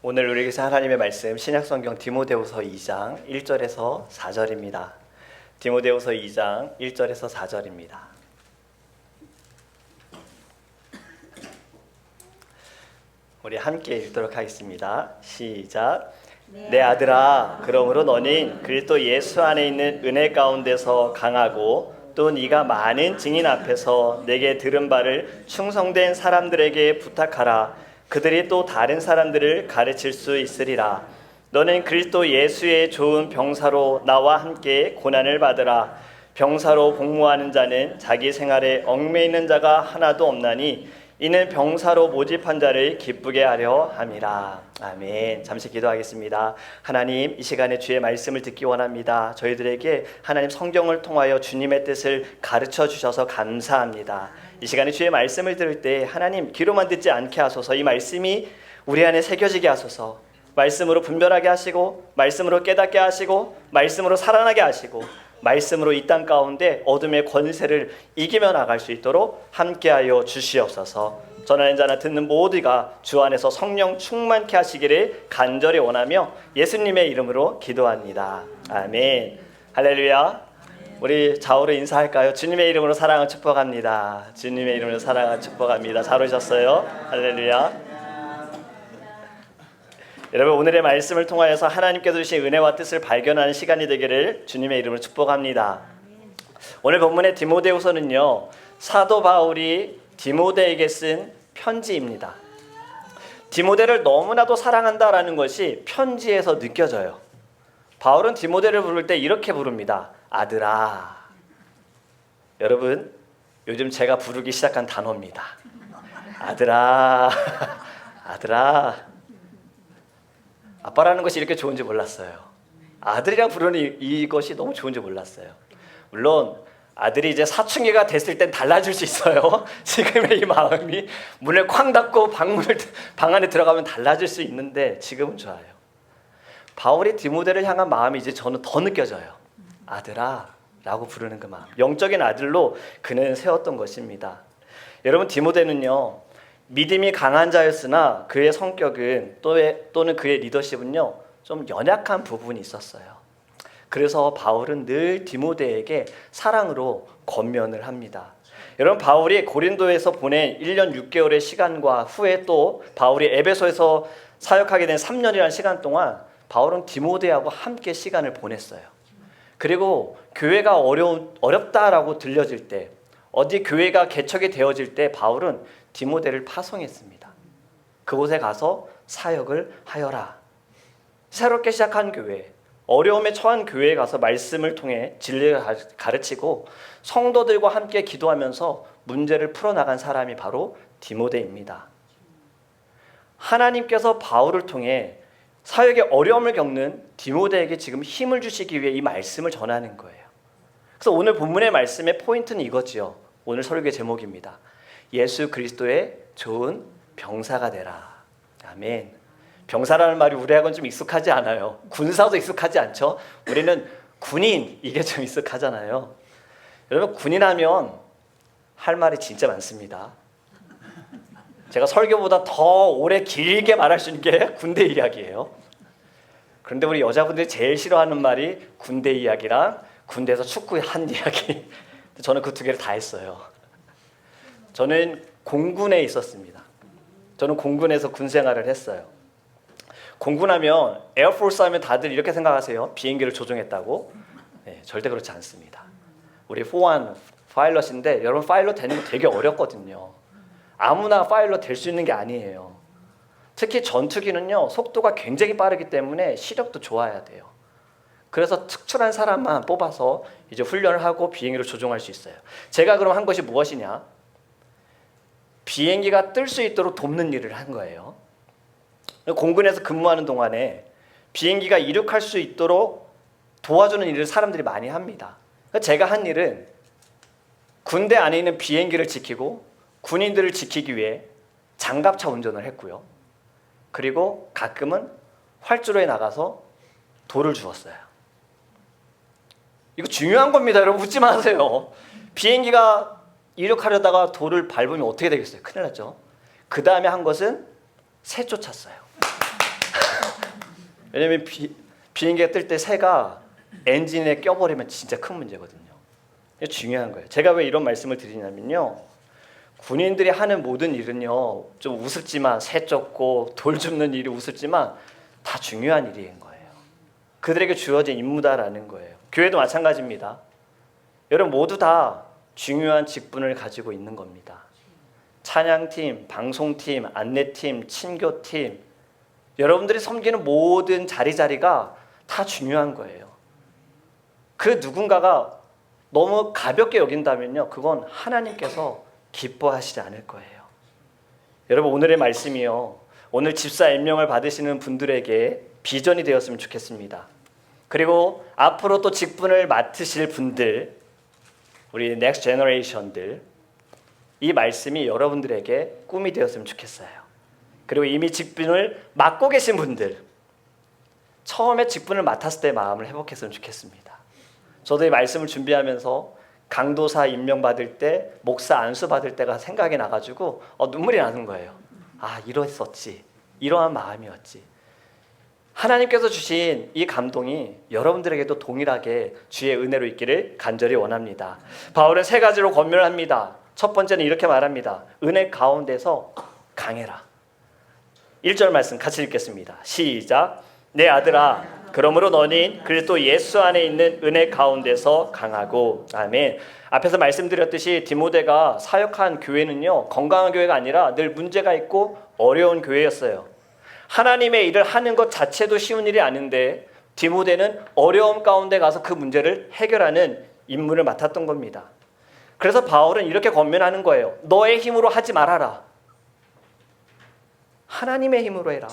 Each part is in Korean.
오늘 우리에게서 하나님의 말씀 신약성경 디모데후서 2장 1절에서 4절입니다. 디모데후서 2장 1절에서 4절입니다. 우리 함께 읽도록 하겠습니다. 시작. 내 아들아, 그러므로 너는 그리스도 예수 안에 있는 은혜 가운데서 강하고 또 네가 많은 증인 앞에서 내게 들은 바를 충성된 사람들에게 부탁하라. 그들이 또 다른 사람들을 가르칠 수 있으리라. 너는 그리스도 예수의 좋은 병사로 나와 함께 고난을 받으라. 병사로 복무하는 자는 자기 생활에 얽매이는 자가 하나도 없나니 이는 병사로 모집한 자를 기쁘게 하려 함이라. 아멘. 잠시 기도하겠습니다. 하나님, 이 시간에 주의 말씀을 듣기 원합니다. 저희들에게 하나님 성경을 통하여 주님의 뜻을 가르쳐 주셔서 감사합니다. 이 시간에 주의 말씀을 들을 때 하나님 귀로만 듣지 않게 하소서. 이 말씀이 우리 안에 새겨지게 하소서. 말씀으로 분별하게 하시고, 말씀으로 깨닫게 하시고, 말씀으로 살아나게 하시고, 말씀으로 이 땅 가운데 어둠의 권세를 이기며 나갈 수 있도록 함께하여 주시옵소서. 전하는 자나 듣는 모두가 주 안에서 성령 충만케 하시기를 간절히 원하며 예수님의 이름으로 기도합니다. 아멘. 할렐루야. 우리 좌우로 인사할까요? 주님의 이름으로 사랑을 축복합니다. 주님의 이름으로 사랑을 축복합니다. 잘 오셨어요? 할렐루야. 여러분, 오늘의 말씀을 통하여서 하나님께서 주신 은혜와 뜻을 발견하는 시간이 되기를 주님의 이름으로 축복합니다. 오늘 본문의 디모데후서는요, 사도 바울이 디모데에게 쓴 편지입니다. 디모데를 너무나도 사랑한다라는 것이 편지에서 느껴져요. 바울은 디모데를 부를 때 이렇게 부릅니다. 아들아. 여러분, 요즘 제가 부르기 시작한 단어입니다. 아들아. 아들아. 아빠라는 것이 이렇게 좋은지 몰랐어요. 아들이랑 부르는 이것이 너무 좋은지 몰랐어요. 물론 아들이 이제 사춘기가 됐을 땐 달라질 수 있어요. 지금의 이 마음이 문을 쾅 닫고 방 안에 들어가면 달라질 수 있는데 지금은 좋아요. 바울이 디모데를 향한 마음이 이제 저는 더 느껴져요. 아들아 라고 부르는 그 마음, 영적인 아들로 그는 세웠던 것입니다. 여러분, 디모데는요, 믿음이 강한 자였으나 그의 성격은 또는 그의 리더십은요, 좀 연약한 부분이 있었어요. 그래서 바울은 늘 디모데에게 사랑으로 권면을 합니다. 여러분, 바울이 고린도에서 보낸 1년 6개월의 시간과 후에 또 바울이 에베소에서 사역하게 된 3년이라는 시간 동안 바울은 디모데하고 함께 시간을 보냈어요. 그리고 교회가 어렵다라고 들려질 때, 어디 교회가 개척이 되어질 때 바울은 디모데를 파송했습니다. 그곳에 가서 사역을 하여라. 새롭게 시작한 교회, 어려움에 처한 교회에 가서 말씀을 통해 진리를 가르치고 성도들과 함께 기도하면서 문제를 풀어나간 사람이 바로 디모데입니다. 하나님께서 바울을 통해 사역에 어려움을 겪는 디모데에게 지금 힘을 주시기 위해 이 말씀을 전하는 거예요. 그래서 오늘 본문의 말씀의 포인트는 이거지요. 오늘 설교의 제목입니다. 예수 그리스도의 좋은 병사가 되라. 아멘. 병사라는 말이 우리하고는 좀 익숙하지 않아요. 군사도 익숙하지 않죠. 우리는 군인, 이게 좀 익숙하잖아요. 여러분, 군인하면 할 말이 진짜 많습니다. 제가 설교보다 더 오래 길게 말할 수 있는 게 군대 이야기예요. 그런데 우리 여자분들이 제일 싫어하는 말이 군대 이야기랑 군대에서 축구한 이야기. 저는 그 두 개를 다 했어요. 저는 공군에 있었습니다. 저는 공군에서 군 생활을 했어요. 공군하면, 에어포스 하면 다들 이렇게 생각하세요. 비행기를 조종했다고. 네, 절대 그렇지 않습니다. 우리 포완 파일럿인데, 여러분, 파일럿 되는 거 되게 어렵거든요. 아무나 파일럿 될 수 있는 게 아니에요. 특히 전투기는요, 속도가 굉장히 빠르기 때문에 시력도 좋아야 돼요. 그래서 특출한 사람만 뽑아서 이제 훈련을 하고 비행기를 조종할 수 있어요. 제가 그럼 한 것이 무엇이냐? 비행기가 뜰 수 있도록 돕는 일을 한 거예요. 공군에서 근무하는 동안에 비행기가 이륙할 수 있도록 도와주는 일을 사람들이 많이 합니다. 제가 한 일은 군대 안에 있는 비행기를 지키고 군인들을 지키기 위해 장갑차 운전을 했고요. 그리고 가끔은 활주로에 나가서 돌을 주웠어요. 이거 중요한 겁니다. 여러분, 웃지 마세요. 비행기가 이륙하려다가 돌을 밟으면 어떻게 되겠어요? 큰일 났죠. 그 다음에 한 것은 새 쫓았어요. 왜냐면 비행기가 뜰 때 새가 엔진에 껴버리면 진짜 큰 문제거든요. 이게 중요한 거예요. 제가 왜 이런 말씀을 드리냐면요, 군인들이 하는 모든 일은요, 좀 우습지만, 새 쫓고 돌 줍는 일이 우습지만 다 중요한 일인 거예요. 그들에게 주어진 임무다라는 거예요. 교회도 마찬가지입니다. 여러분 모두 다 중요한 직분을 가지고 있는 겁니다. 찬양팀, 방송팀, 안내팀, 친교팀, 여러분들이 섬기는 모든 자리자리가 다 중요한 거예요. 그 누군가가 너무 가볍게 여긴다면요, 그건 하나님께서 기뻐하시지 않을 거예요. 여러분 오늘의 말씀이요, 오늘 집사 임명을 받으시는 분들에게 비전이 되었으면 좋겠습니다. 그리고 앞으로 또 직분을 맡으실 분들, 우리 넥스트 제너레이션들, 이 말씀이 여러분들에게 꿈이 되었으면 좋겠어요. 그리고 이미 직분을 맡고 계신 분들, 처음에 직분을 맡았을 때 마음을 회복했으면 좋겠습니다. 저도 이 말씀을 준비하면서 강도사 임명받을 때, 목사 안수 받을 때가 생각이 나가지고 눈물이 나는 거예요. 아, 이랬었지, 이러한 마음이었지. 하나님께서 주신 이 감동이 여러분들에게도 동일하게 주의 은혜로 있기를 간절히 원합니다. 바울은 세 가지로 권면을 합니다. 첫 번째는 이렇게 말합니다. 은혜 가운데서 강해라. 1절 말씀 같이 읽겠습니다. 시작. 내 아들아, 그러므로 너는 그리스도 예수 안에 있는 은혜 가운데서 강하고. 아멘. 앞에서 말씀드렸듯이 디모데가 사역한 교회는요, 건강한 교회가 아니라 늘 문제가 있고 어려운 교회였어요. 하나님의 일을 하는 것 자체도 쉬운 일이 아닌데 디모데는 어려움 가운데 가서 그 문제를 해결하는 임무를 맡았던 겁니다. 그래서 바울은 이렇게 권면하는 거예요. 너의 힘으로 하지 말아라. 하나님의 힘으로 해라.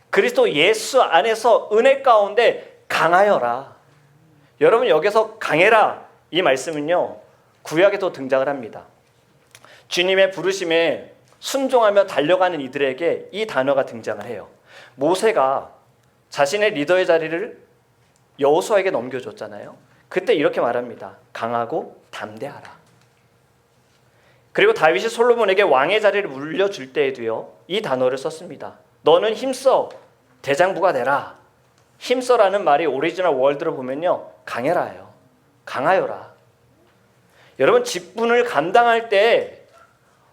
그리스도 예수 안에서 은혜 가운데 강하여라. 여러분 여기서 강해라, 이 말씀은요, 구약에도 등장을 합니다. 주님의 부르심에 순종하며 달려가는 이들에게 이 단어가 등장을 해요. 모세가 자신의 리더의 자리를 여호수아에게 넘겨줬잖아요. 그때 이렇게 말합니다. 강하고 담대하라. 그리고 다윗이 솔로몬에게 왕의 자리를 물려줄 때에도요, 이 단어를 썼습니다. 너는 힘써 대장부가 되라. 힘써라는 말이 오리지널 월드로 보면요, 강해라예요. 강하여라. 여러분 직분을 감당할 때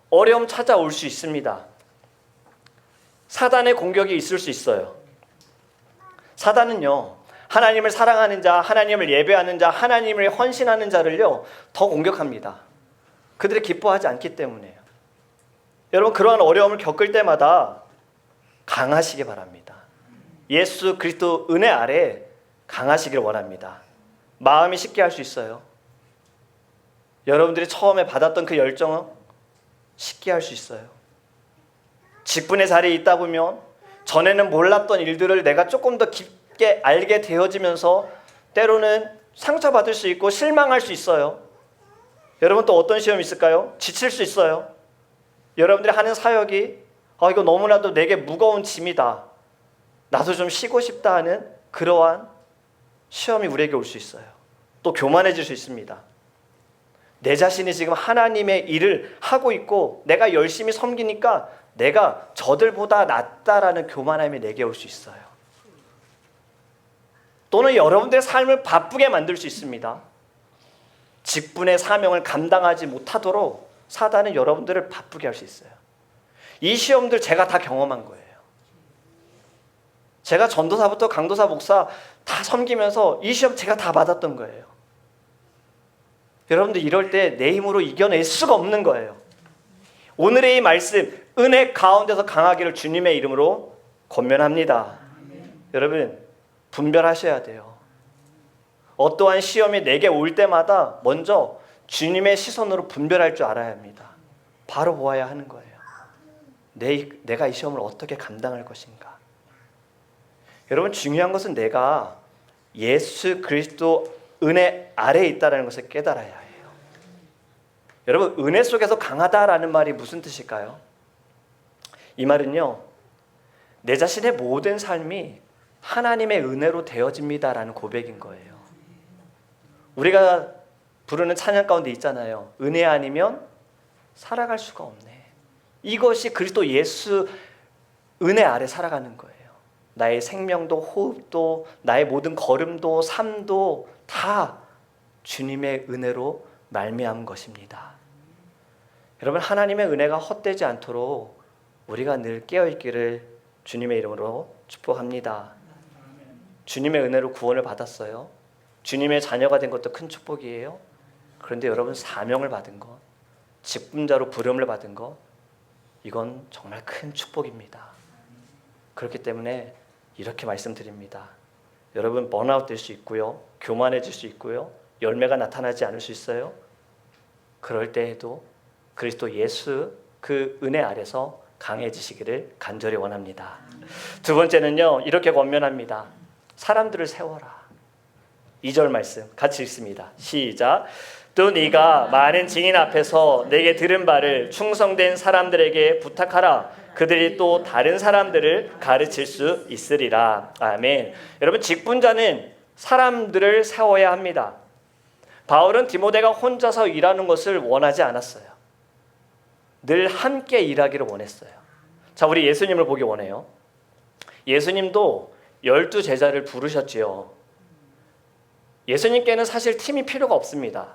어려움 찾아올 수 있습니다. 사단의 공격이 있을 수 있어요. 사단은요, 하나님을 사랑하는 자, 하나님을 예배하는 자, 하나님을 헌신하는 자를요 더 공격합니다. 그들이 기뻐하지 않기 때문에요. 여러분 그러한 어려움을 겪을 때마다 강하시기 바랍니다. 예수 그리스도 은혜 아래 강하시길 원합니다. 마음이 쉽게 할 수 있어요. 여러분들이 처음에 받았던 그 열정은 쉽게 할 수 있어요. 직분의 자리에 있다 보면 전에는 몰랐던 일들을 내가 조금 더 깊게 알게 되어지면서 때로는 상처받을 수 있고 실망할 수 있어요. 여러분 또 어떤 시험이 있을까요? 지칠 수 있어요. 여러분들이 하는 사역이 이거 너무나도 내게 무거운 짐이다, 나도 좀 쉬고 싶다 하는 그러한 시험이 우리에게 올 수 있어요. 또 교만해질 수 있습니다. 내 자신이 지금 하나님의 일을 하고 있고 내가 열심히 섬기니까 내가 저들보다 낫다라는 교만함이 내게 올 수 있어요. 또는 여러분들의 삶을 바쁘게 만들 수 있습니다. 직분의 사명을 감당하지 못하도록 사단은 여러분들을 바쁘게 할 수 있어요. 이 시험들 제가 다 경험한 거예요. 제가 전도사부터 강도사, 목사 다 섬기면서 이 시험 제가 다 받았던 거예요. 여러분들 이럴 때 내 힘으로 이겨낼 수가 없는 거예요. 오늘의 이 말씀, 은혜 가운데서 강하기를 주님의 이름으로 권면합니다. 여러분 분별하셔야 돼요. 어떠한 시험이 내게 올 때마다 먼저 주님의 시선으로 분별할 줄 알아야 합니다. 바로 보아야 하는 거예요. 내가 이 시험을 어떻게 감당할 것인가. 여러분 중요한 것은 내가 예수 그리스도 은혜 아래에 있다는 것을 깨달아야 해요. 여러분 은혜 속에서 강하다라는 말이 무슨 뜻일까요? 이 말은요, 내 자신의 모든 삶이 하나님의 은혜로 되어집니다라는 고백인 거예요. 우리가 부르는 찬양 가운데 있잖아요. 은혜 아니면 살아갈 수가 없네. 이것이 그리스도 예수 은혜 아래 살아가는 거예요. 나의 생명도 호흡도 나의 모든 걸음도 삶도 다 주님의 은혜로 말미암은 것입니다. 여러분, 하나님의 은혜가 헛되지 않도록 우리가 늘 깨어있기를 주님의 이름으로 축복합니다. 주님의 은혜로 구원을 받았어요. 주님의 자녀가 된 것도 큰 축복이에요. 그런데 여러분, 사명을 받은 것, 직분자로 부름을 받은 것, 이건 정말 큰 축복입니다. 그렇기 때문에 이렇게 말씀드립니다. 여러분, 번아웃 될 수 있고요, 교만해질 수 있고요, 열매가 나타나지 않을 수 있어요. 그럴 때에도 그리스도 예수 그 은혜 아래서 강해지시기를 간절히 원합니다. 두 번째는요, 이렇게 권면합니다. 사람들을 세워라. 2절 말씀 같이 읽습니다. 시작. 또 네가 많은 증인 앞에서 내게 들은 바를 충성된 사람들에게 부탁하라. 그들이 또 다른 사람들을 가르칠 수 있으리라. 아멘. 여러분, 직분자는 사람들을 세워야 합니다. 바울은 디모데가 혼자서 일하는 것을 원하지 않았어요. 늘 함께 일하기를 원했어요. 자, 우리 예수님을 보기 원해요. 예수님도 12제자를 부르셨지요. 예수님께는 사실 팀이 필요가 없습니다.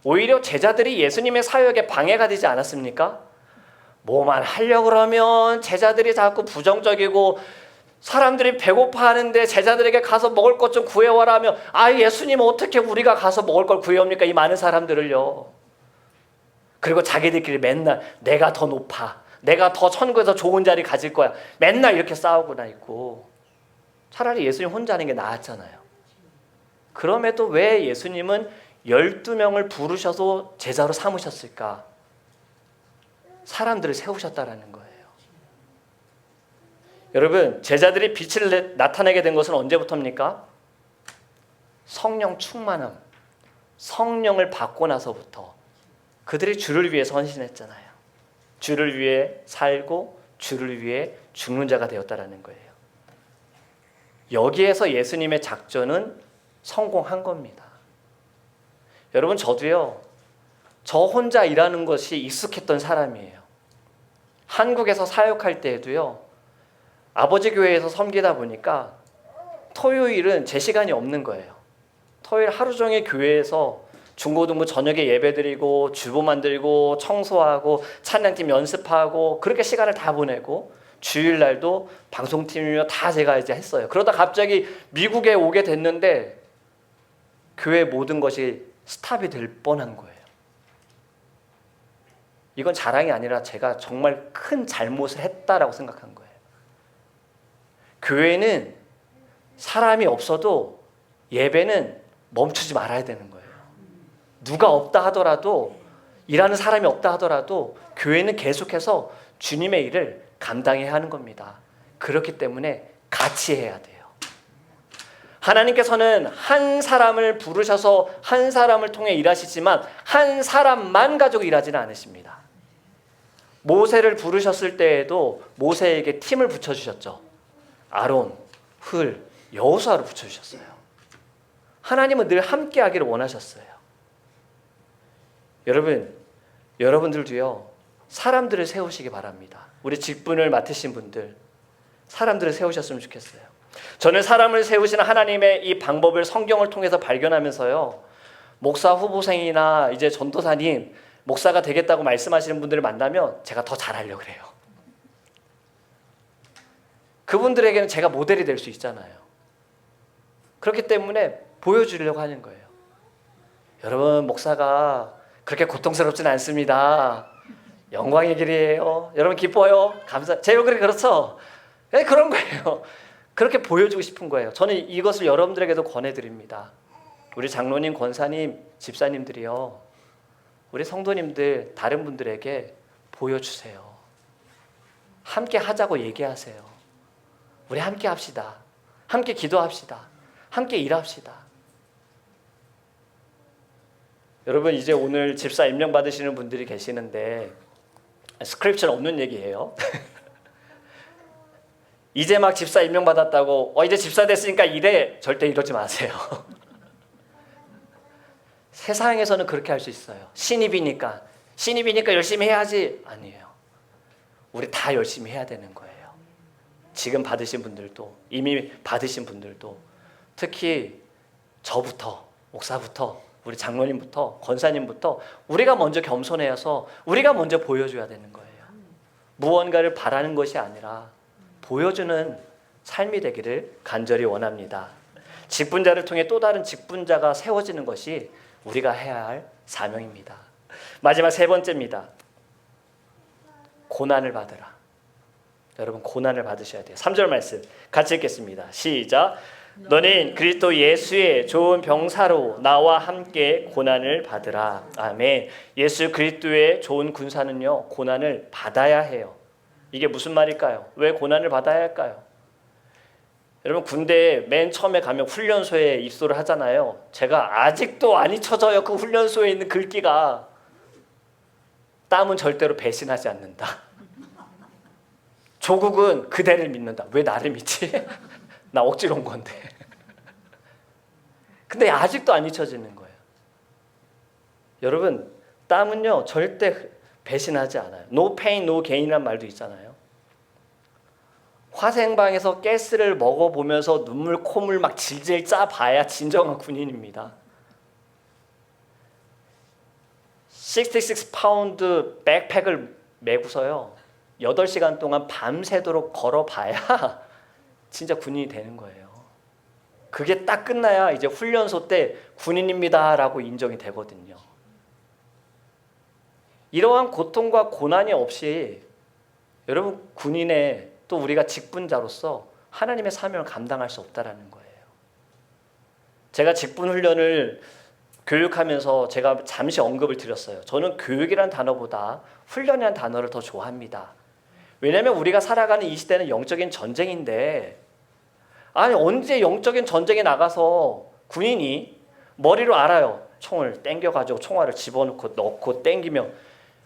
오히려 제자들이 예수님의 사역에 방해가 되지 않았습니까? 뭐만 하려고 그러면 제자들이 자꾸 부정적이고, 사람들이 배고파하는데 제자들에게 가서 먹을 것 좀 구해와라 하면, 예수님 어떻게 우리가 가서 먹을 걸 구해옵니까? 이 많은 사람들을요. 그리고 자기들끼리 맨날 내가 더 높아, 내가 더 천국에서 좋은 자리 가질 거야, 맨날 이렇게 싸우고나 있고, 차라리 예수님 혼자 하는 게 나았잖아요. 그럼에도 왜 예수님은 12명을 부르셔서 제자로 삼으셨을까? 사람들을 세우셨다라는 거예요. 여러분, 제자들이 빛을 나타내게 된 것은 언제부터입니까? 성령 충만함, 성령을 받고 나서부터 그들이 주를 위해서 헌신했잖아요. 주를 위해 살고 주를 위해 죽는 자가 되었다라는 거예요. 여기에서 예수님의 작전은 성공한 겁니다. 여러분, 저도요, 저 혼자 일하는 것이 익숙했던 사람이에요. 한국에서 사역할 때에도요, 아버지 교회에서 섬기다 보니까 토요일은 제 시간이 없는 거예요. 토요일 하루 종일 교회에서 중고등부 저녁에 예배드리고 주보 만들고 청소하고 찬양팀 연습하고 그렇게 시간을 다 보내고, 주일날도 방송팀이며 다 제가 이제 했어요. 그러다 갑자기 미국에 오게 됐는데 교회 모든 것이 스탑이 될 뻔한 거예요. 이건 자랑이 아니라 제가 정말 큰 잘못을 했다라고 생각한 거예요. 교회는 사람이 없어도 예배는 멈추지 말아야 되는 거예요. 누가 없다 하더라도, 일하는 사람이 없다 하더라도 교회는 계속해서 주님의 일을 감당해야 하는 겁니다. 그렇기 때문에 같이 해야 돼요. 하나님께서는 한 사람을 부르셔서 한 사람을 통해 일하시지만 한 사람만 가지고 일하지는 않으십니다. 모세를 부르셨을 때에도 모세에게 팀을 붙여주셨죠. 아론, 훌, 여호수아를 붙여주셨어요. 하나님은 늘 함께 하기를 원하셨어요. 여러분, 여러분들도요, 사람들을 세우시기 바랍니다. 우리 직분을 맡으신 분들, 사람들을 세우셨으면 좋겠어요. 저는 사람을 세우시는 하나님의 이 방법을 성경을 통해서 발견하면서요, 목사 후보생이나 이제 전도사님, 목사가 되겠다고 말씀하시는 분들을 만나면 제가 더 잘하려고 그래요. 그분들에게는 제가 모델이 될 수 있잖아요. 그렇기 때문에 보여주려고 하는 거예요. 여러분, 목사가 그렇게 고통스럽지는 않습니다. 영광의 길이에요. 여러분, 기뻐요. 제 얼굴이 그렇죠? 네, 그런 거예요. 그렇게 보여주고 싶은 거예요. 저는 이것을 여러분들에게도 권해드립니다. 우리 장로님, 권사님, 집사님들이요, 우리 성도님들, 다른 분들에게 보여주세요. 함께 하자고 얘기하세요. 우리 함께 합시다. 함께 기도합시다. 함께 일합시다. 여러분, 이제 오늘 집사 임명 받으시는 분들이 계시는데 스크립처는 없는 얘기예요. 이제 막 집사 임명 받았다고 이제 집사 됐으니까 일해, 절대 이러지 마세요. 세상에서는 그렇게 할 수 있어요. 신입이니까 열심히 해야지. 아니에요. 우리 다 열심히 해야 되는 거예요. 지금 받으신 분들도, 이미 받으신 분들도, 특히 저부터, 목사부터, 우리 장로님부터, 권사님부터 우리가 먼저 겸손해서 우리가 먼저 보여줘야 되는 거예요. 무언가를 바라는 것이 아니라 보여주는 삶이 되기를 간절히 원합니다. 직분자를 통해 또 다른 직분자가 세워지는 것이 우리가 해야 할 사명입니다. 마지막 세 번째입니다. 고난을 받으라. 여러분, 고난을 받으셔야 돼요. 3절 말씀 같이 읽겠습니다. 시작. 너는 그리스도 예수의 좋은 병사로 나와 함께 고난을 받으라. 아멘. 예수 그리스도의 좋은 군사는요, 고난을 받아야 해요. 이게 무슨 말일까요? 왜 고난을 받아야 할까요? 여러분, 군대에 맨 처음에 가면 훈련소에 입소를 하잖아요. 제가 아직도 안 잊혀져요. 그 훈련소에 있는 글귀가, 땀은 절대로 배신하지 않는다. 조국은 그대를 믿는다. 왜 나를 믿지? 나 억지로 온 건데. 근데 아직도 안 잊혀지는 거예요. 여러분, 땀은요 절대 배신하지 않아요. No pain, no gain이란 말도 있잖아요. 화생방에서 가스를 먹어보면서 눈물, 콧물 막 질질 짜봐야 진정한 군인입니다. 66파운드 백팩을 메고서요 8시간 동안 밤새도록 걸어봐야 진짜 군인이 되는 거예요. 그게 딱 끝나야 이제 훈련소 때 군인입니다 라고 인정이 되거든요. 이러한 고통과 고난이 없이 여러분, 군인의 또 우리가 직분자로서 하나님의 사명을 감당할 수 없다라는 거예요. 제가 직분 훈련을 교육하면서 제가 잠시 언급을 드렸어요. 저는 교육이란 단어보다 훈련이란 단어를 더 좋아합니다. 왜냐하면 우리가 살아가는 이 시대는 영적인 전쟁인데, 아니 언제 영적인 전쟁에 나가서 군인이 머리로 알아요. 총을 땡겨가지고 총알을 집어넣고 넣고 땡기면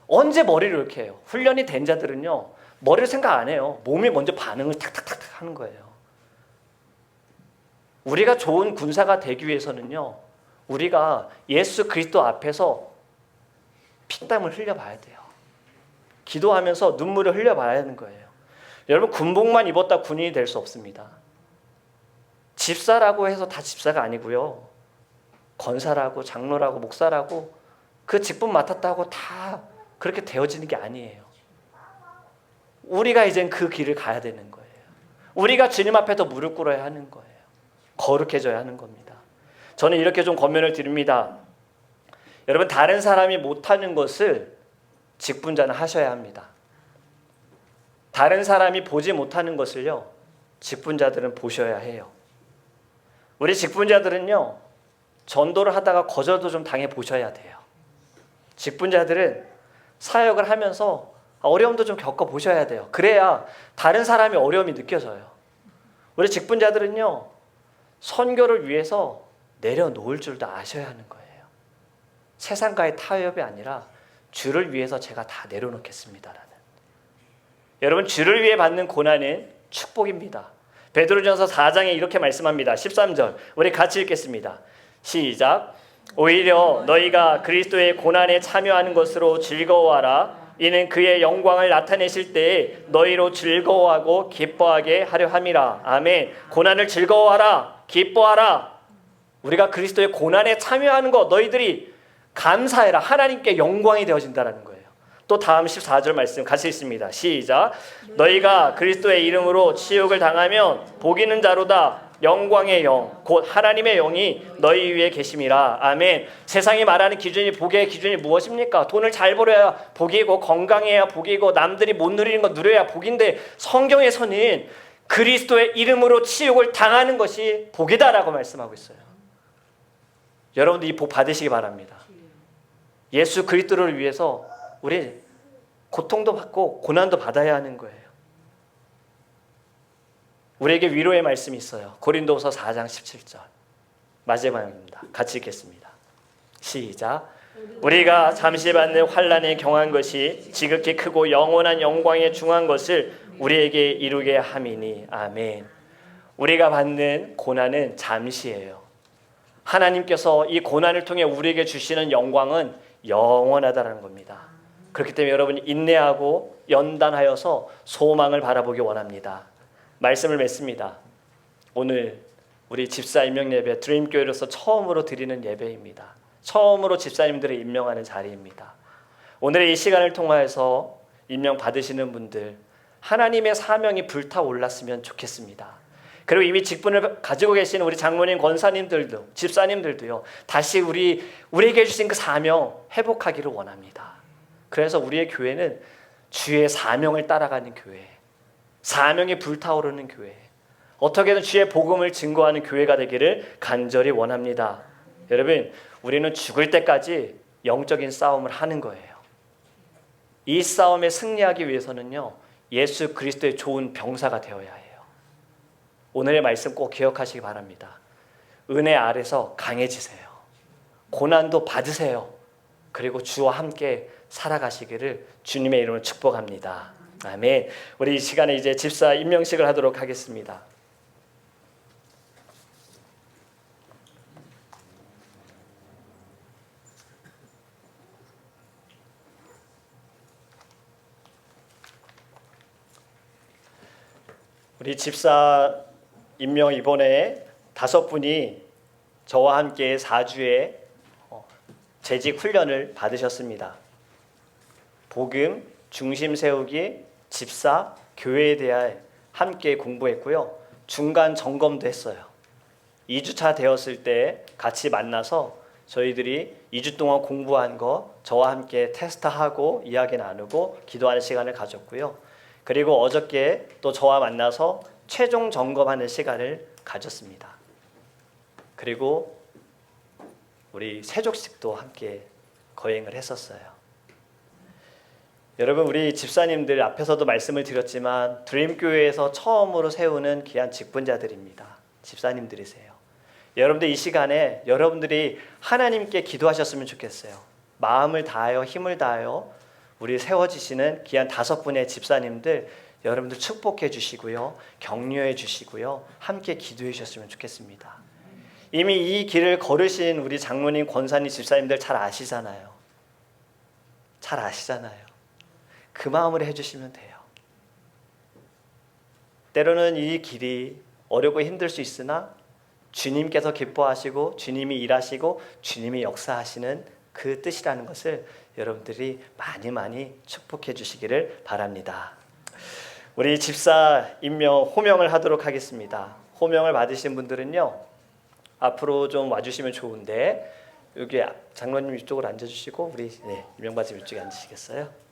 언제 머리를 이렇게 해요. 훈련이 된 자들은요 머리를 생각 안 해요. 몸이 먼저 반응을 탁탁탁 하는 거예요. 우리가 좋은 군사가 되기 위해서는요 우리가 예수 그리스도 앞에서 피땀을 흘려봐야 돼요. 기도하면서 눈물을 흘려봐야 하는 거예요. 여러분, 군복만 입었다 군인이 될 수 없습니다. 집사라고 해서 다 집사가 아니고요. 권사라고 장로라고 목사라고 그 직분 맡았다고 다 그렇게 되어지는 게 아니에요. 우리가 이젠 그 길을 가야 되는 거예요. 우리가 주님 앞에서 무릎 꿇어야 하는 거예요. 거룩해져야 하는 겁니다. 저는 이렇게 좀 권면을 드립니다. 여러분, 다른 사람이 못하는 것을 직분자는 하셔야 합니다. 다른 사람이 보지 못하는 것을요 직분자들은 보셔야 해요. 우리 직분자들은요 전도를 하다가 거절도 좀 당해 보셔야 돼요. 직분자들은 사역을 하면서 어려움도 좀 겪어 보셔야 돼요. 그래야 다른 사람이 어려움이 느껴져요. 우리 직분자들은요 선교를 위해서 내려놓을 줄도 아셔야 하는 거예요. 세상과의 타협이 아니라 주를 위해서 제가 다 내려놓겠습니다라는. 여러분, 주를 위해 받는 고난은 축복입니다. 베드로전서 4장에 이렇게 말씀합니다. 13절 우리 같이 읽겠습니다. 시작. 오히려 너희가 그리스도의 고난에 참여하는 것으로 즐거워하라. 이는 그의 영광을 나타내실 때에 너희로 즐거워하고 기뻐하게 하려 함이라. 아멘. 고난을 즐거워하라. 기뻐하라. 우리가 그리스도의 고난에 참여하는 것 너희들이 감사해라. 하나님께 영광이 되어진다는 거예요. 또 다음 14절 말씀 같이 읽습니다. 시작. 너희가 그리스도의 이름으로 치욕을 당하면 복 있는 자로다. 영광의 영 곧 하나님의 영이 너희 위에 계심이라. 아멘. 세상이 말하는 기준이, 복의 기준이 무엇입니까? 돈을 잘 벌어야 복이고, 건강해야 복이고, 남들이 못 누리는 거 누려야 복인데, 성경에서는 그리스도의 이름으로 치욕을 당하는 것이 복이다라고 말씀하고 있어요. 여러분들 이 복 받으시기 바랍니다. 예수 그리스도를 위해서 우리 고통도 받고 고난도 받아야 하는 거예요. 우리에게 위로의 말씀이 있어요. 고린도후서 4장 17절 마지막입니다. 같이 읽겠습니다. 시작. 우리가 잠시 받는 환난에 경한 것이 지극히 크고 영원한 영광에 중한 것을 우리에게 이루게 함이니. 아멘. 우리가 받는 고난은 잠시예요. 하나님께서 이 고난을 통해 우리에게 주시는 영광은 영원하다는 겁니다. 그렇기 때문에 여러분이 인내하고 연단하여서 소망을 바라보기 원합니다. 말씀을 맺습니다. 오늘 우리 집사 임명 예배 드림교회로서 처음으로 드리는 예배입니다. 처음으로 집사님들을 임명하는 자리입니다. 오늘의 이 시간을 통하여서 임명 받으시는 분들 하나님의 사명이 불타올랐으면 좋겠습니다. 그리고 이미 직분을 가지고 계신 우리 장로님, 권사님들도, 집사님들도요, 다시 우리에게 주신 그 사명 회복하기를 원합니다. 그래서 우리의 교회는 주의 사명을 따라가는 교회, 사명이 불타오르는 교회, 어떻게든 주의 복음을 증거하는 교회가 되기를 간절히 원합니다. 여러분, 우리는 죽을 때까지 영적인 싸움을 하는 거예요. 이 싸움에 승리하기 위해서는요, 예수 그리스도의 좋은 병사가 되어야 해요. 오늘의 말씀 꼭 기억하시기 바랍니다. 은혜 아래서 강해지세요. 고난도 받으세요. 그리고 주와 함께 살아가시기를 주님의 이름으로 축복합니다. 아멘. 우리 이 시간에 이제 집사 임명식을 하도록 하겠습니다. 우리 집사 임명 이번에 5분이 저와 함께 4주의 재직 훈련을 받으셨습니다. 복음, 중심 세우기, 집사, 교회에 대해 함께 공부했고요. 중간 점검도 했어요. 2주차 되었을 때 같이 만나서 저희들이 2주 동안 공부한 거 저와 함께 테스트하고 이야기 나누고 기도하는 시간을 가졌고요. 그리고 어저께 또 저와 만나서 최종 점검하는 시간을 가졌습니다. 그리고 우리 세족식도 함께 거행을 했었어요. 여러분, 우리 집사님들 앞에서도 말씀을 드렸지만 드림교회에서 처음으로 세우는 귀한 직분자들입니다. 집사님들이세요. 여러분들 이 시간에 여러분들이 하나님께 기도하셨으면 좋겠어요. 마음을 다하여 힘을 다하여 우리 세워지시는 귀한 5분의 집사님들 여러분들 축복해 주시고요, 격려해 주시고요, 함께 기도해 주셨으면 좋겠습니다. 이미 이 길을 걸으신 우리 장로님, 권사님, 집사님들 잘 아시잖아요. 잘 아시잖아요. 그 마음으로 해주시면 돼요. 때로는 이 길이 어렵고 힘들 수 있으나 주님께서 기뻐하시고 주님이 일하시고 주님이 역사하시는 그 뜻이라는 것을 여러분들이 많이 축복해 주시기를 바랍니다. 우리 집사 임명 호명을 하도록 하겠습니다. 호명을 받으신 분들은요, 앞으로 좀 와주시면 좋은데 여기 장로님 이쪽으로 앉아주시고 우리 임명받으신 이쪽에 앉으시겠어요?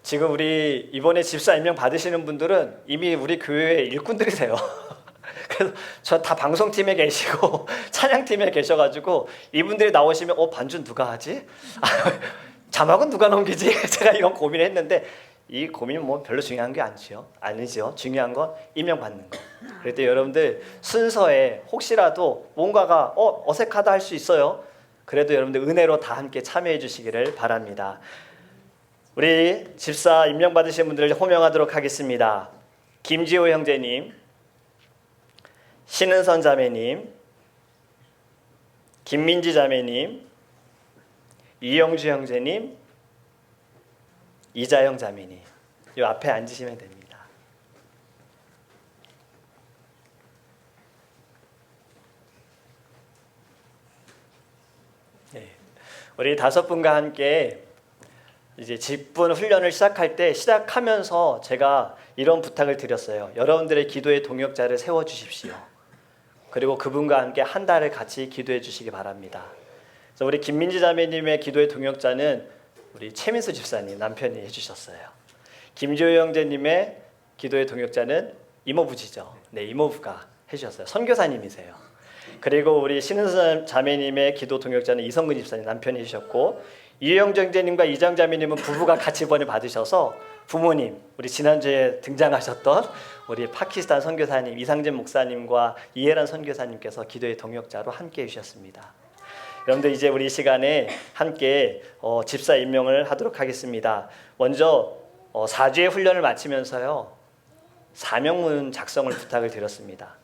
지금 우리 이번에 집사 임명 받으시는 분들은 이미 우리 교회의 일꾼들이세요. 그래서 저 다 방송팀에 계시고 찬양팀에 계셔가지고 이분들이 나오시면 반주 누가 하지? 자막은 누가 넘기지? 제가 이런 고민을 했는데 이 고민은 뭐 별로 중요한 게 아니죠. 중요한 건 임명받는 거. 그럴 때 여러분들 순서에 혹시라도 뭔가가 어색하다 할 수 있어요. 그래도 여러분들 은혜로 다 함께 참여해 주시기를 바랍니다. 우리 집사 임명받으신 분들을 호명하도록 하겠습니다. 김지호 형제님, 신은선 자매님, 김민지 자매님, 이영주 형제님, 이자영 자매님, 이 앞에 앉으시면 됩니다. 네, 우리 5분과 함께 이제 직분 훈련을 시작하면서 제가 이런 부탁을 드렸어요. 여러분들의 기도의 동역자를 세워 주십시오. 그리고 그분과 함께 한 달을 같이 기도해 주시기 바랍니다. 그래서 우리 김민지 자매님의 기도의 동역자는 우리 최민수 집사님 남편이 해주셨어요. 김지호 형제님의 기도의 동역자는 이모부지죠. 네, 이모부가 해주셨어요. 선교사님이세요. 그리고 우리 신은선 자매님의 기도 동역자는 이성근 집사님 남편이 해주셨고, 이영정 형제님과 이장 자매님은 부부가 같이 번을 받으셔서 부모님, 우리 지난주에 등장하셨던 우리 파키스탄 선교사님 이상진 목사님과 이해란 선교사님께서 기도의 동역자로 함께 해주셨습니다. 여러분들 이제 우리 이 시간에 함께 집사 임명을 하도록 하겠습니다. 먼저 4주의 훈련을 마치면서요, 사명문 작성을 부탁을 드렸습니다.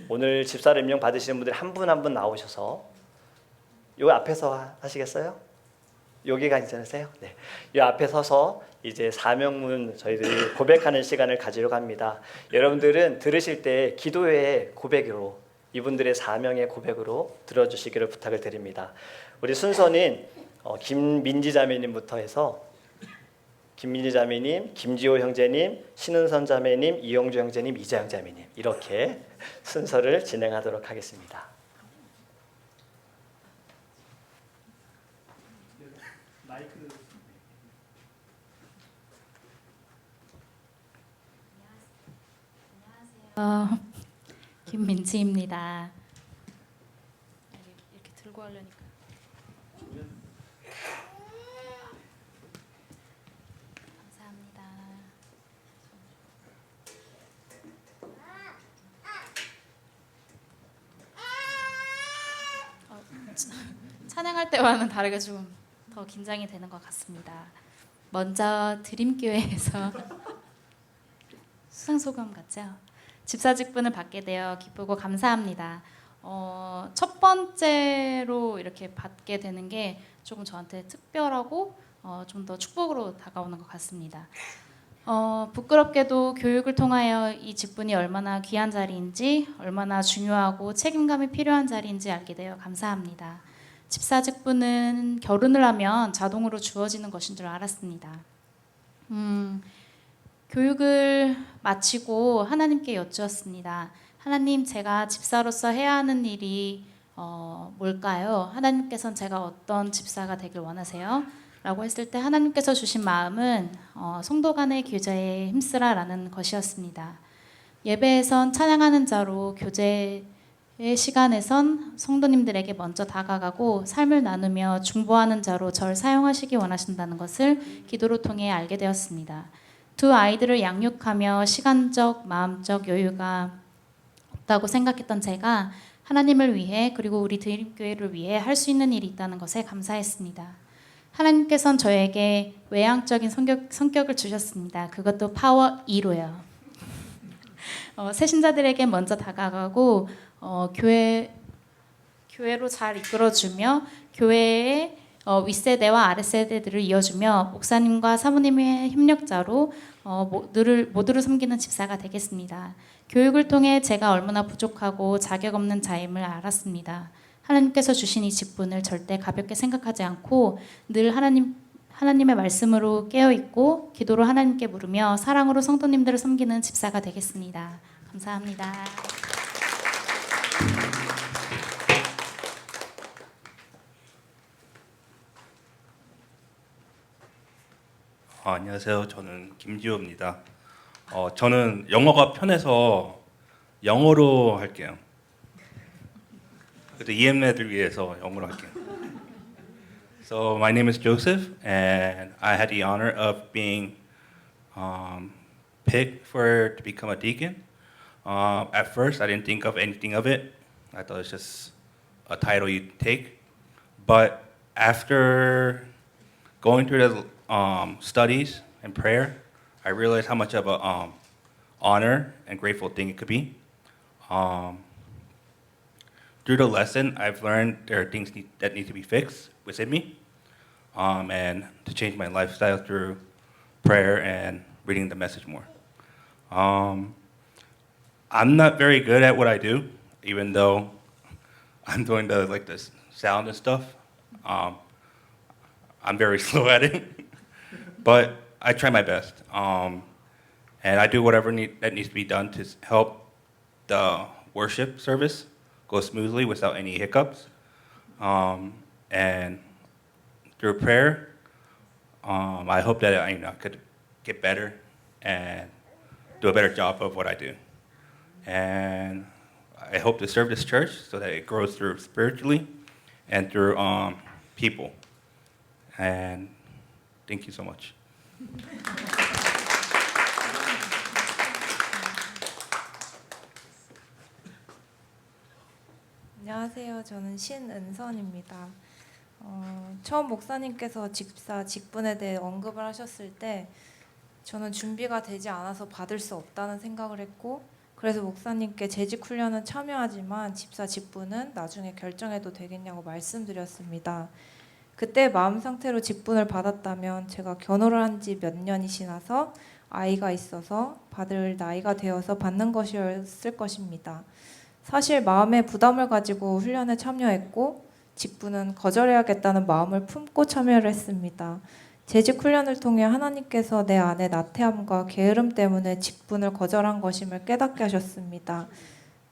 오늘 집사를 임명 받으시는 분들 한 분 한 분 나오셔서 요 앞에서 하시겠어요? 여기가 괜찮으세요? 네. 이 앞에 서서 이제 사명문 저희들이 고백하는 시간을 가지려고 합니다. 여러분들은 들으실 때 기도의 고백으로 이분들의 사명의 고백으로 들어주시기를 부탁을 드립니다. 우리 순서는 김민지 자매님부터 해서 김민지 자매님, 김지호 형제님, 신은선 자매님, 이영주 형제님, 이재영 자매님 이렇게 순서를 진행하도록 하겠습니다. 김민지입니다. 이렇게 들고 하려니까. 감사합니다. 찬양할 때와는 다르게 좀 더 긴장이 되는 것 같습니다. 먼저 드림교회에서 수상소감 같죠? 집사 직분을 받게 되어 기쁘고 감사합니다. 첫 번째로 이렇게 받게 되는 게 조금 저한테 특별하고 좀 더 축복으로 다가오는 것 같습니다. 부끄럽게도 교육을 통하여 이 직분이 얼마나 귀한 자리인지, 얼마나 중요하고 책임감이 필요한 자리인지 알게 되어 감사합니다. 집사 직분은 결혼을 하면 자동으로 주어지는 것인 줄 알았습니다. 교육을 마치고 하나님께 여쭈었습니다. 하나님, 제가 집사로서 해야 하는 일이 뭘까요? 하나님께서는 제가 어떤 집사가 되길 원하세요? 라고 했을 때 하나님께서 주신 마음은 성도 간의 교제에 힘쓰라라는 것이었습니다. 예배에선 찬양하는 자로, 교제의 시간에선 성도님들에게 먼저 다가가고 삶을 나누며 중보하는 자로 절 사용하시기 원하신다는 것을 기도를 통해 알게 되었습니다. 두 아이들을 양육하며 시간적, 마음적 여유가 없다고 생각했던 제가 하나님을 위해 그리고 우리 드림교회를 위해 할 수 있는 일이 있다는 것에 감사했습니다. 하나님께서는 저에게 외향적인 성격을 주셨습니다. 그것도 파워 2로요. 새신자들에게 먼저 다가가고 교회로 잘 이끌어주며 교회의 윗세대와 아랫세대들을 이어주며 목사님과 사모님의 협력자로 모두를 섬기는 집사가 되겠습니다. 교육을 통해 제가 얼마나 부족하고 자격 없는 자임을 알았습니다. 하나님께서 주신 이 직분을 절대 가볍게 생각하지 않고 늘 하나님의 말씀으로 깨어있고 기도로 하나님께 물으며 사랑으로 성도님들을 섬기는 집사가 되겠습니다. 감사합니다. 안녕하세요. 저는 김지호입니다. 저는 영어가 편해서 영어로 할게요. 그래서 EM애들 위해서 영어로 할게요. So my name is Joseph, and I had the honor of being picked to become a deacon. At first, I didn't think of anything of it. I thought it's just a title you take. But after going through the studies and prayer, I realized how much of a honor and grateful thing it could be. Through the lesson, I've learned there are things that need to be fixed within me, and to change my lifestyle through prayer and reading the message more. I'm not very good at what I do, even though I'm doing the sound and stuff. I'm very slow at it, but I try my best, and I do whatever that needs to be done to help the worship service go smoothly without any hiccups. And through prayer, I hope that I could get better and do a better job of what I do. And I hope to serve this church so that it grows through spiritually and through people. And thank you so much. 안녕하세요. 저는 신은선입니다. 처음 목사님께서 집사 직분에 대해 언급을 하셨을 때 저는 준비가 되지 않아서 받을 수 없다는 생각을 했고, 그래서 목사님께 재직 훈련은 참여하지만 집사 직분은 나중에 결정해도 되겠냐고 말씀드렸습니다. 그때 마음 상태로 직분을 받았다면 제가 결혼을 한 지 몇 년이 지나서 아이가 있어서 받을 나이가 되어서 받는 것이었을 것입니다. 사실 마음에 부담을 가지고 훈련에 참여했고 직분은 거절해야겠다는 마음을 품고 참여를 했습니다. 재직 훈련을 통해 하나님께서 내 안에 나태함과 게으름 때문에 직분을 거절한 것임을 깨닫게 하셨습니다.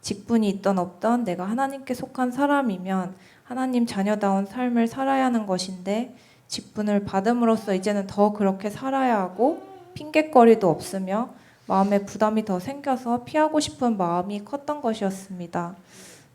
직분이 있던 없던 내가 하나님께 속한 사람이면 하나님 자녀다운 삶을 살아야 하는 것인데 직분을 받음으로써 이제는 더 그렇게 살아야 하고 핑곗거리도 없으며 마음에 부담이 더 생겨서 피하고 싶은 마음이 컸던 것이었습니다.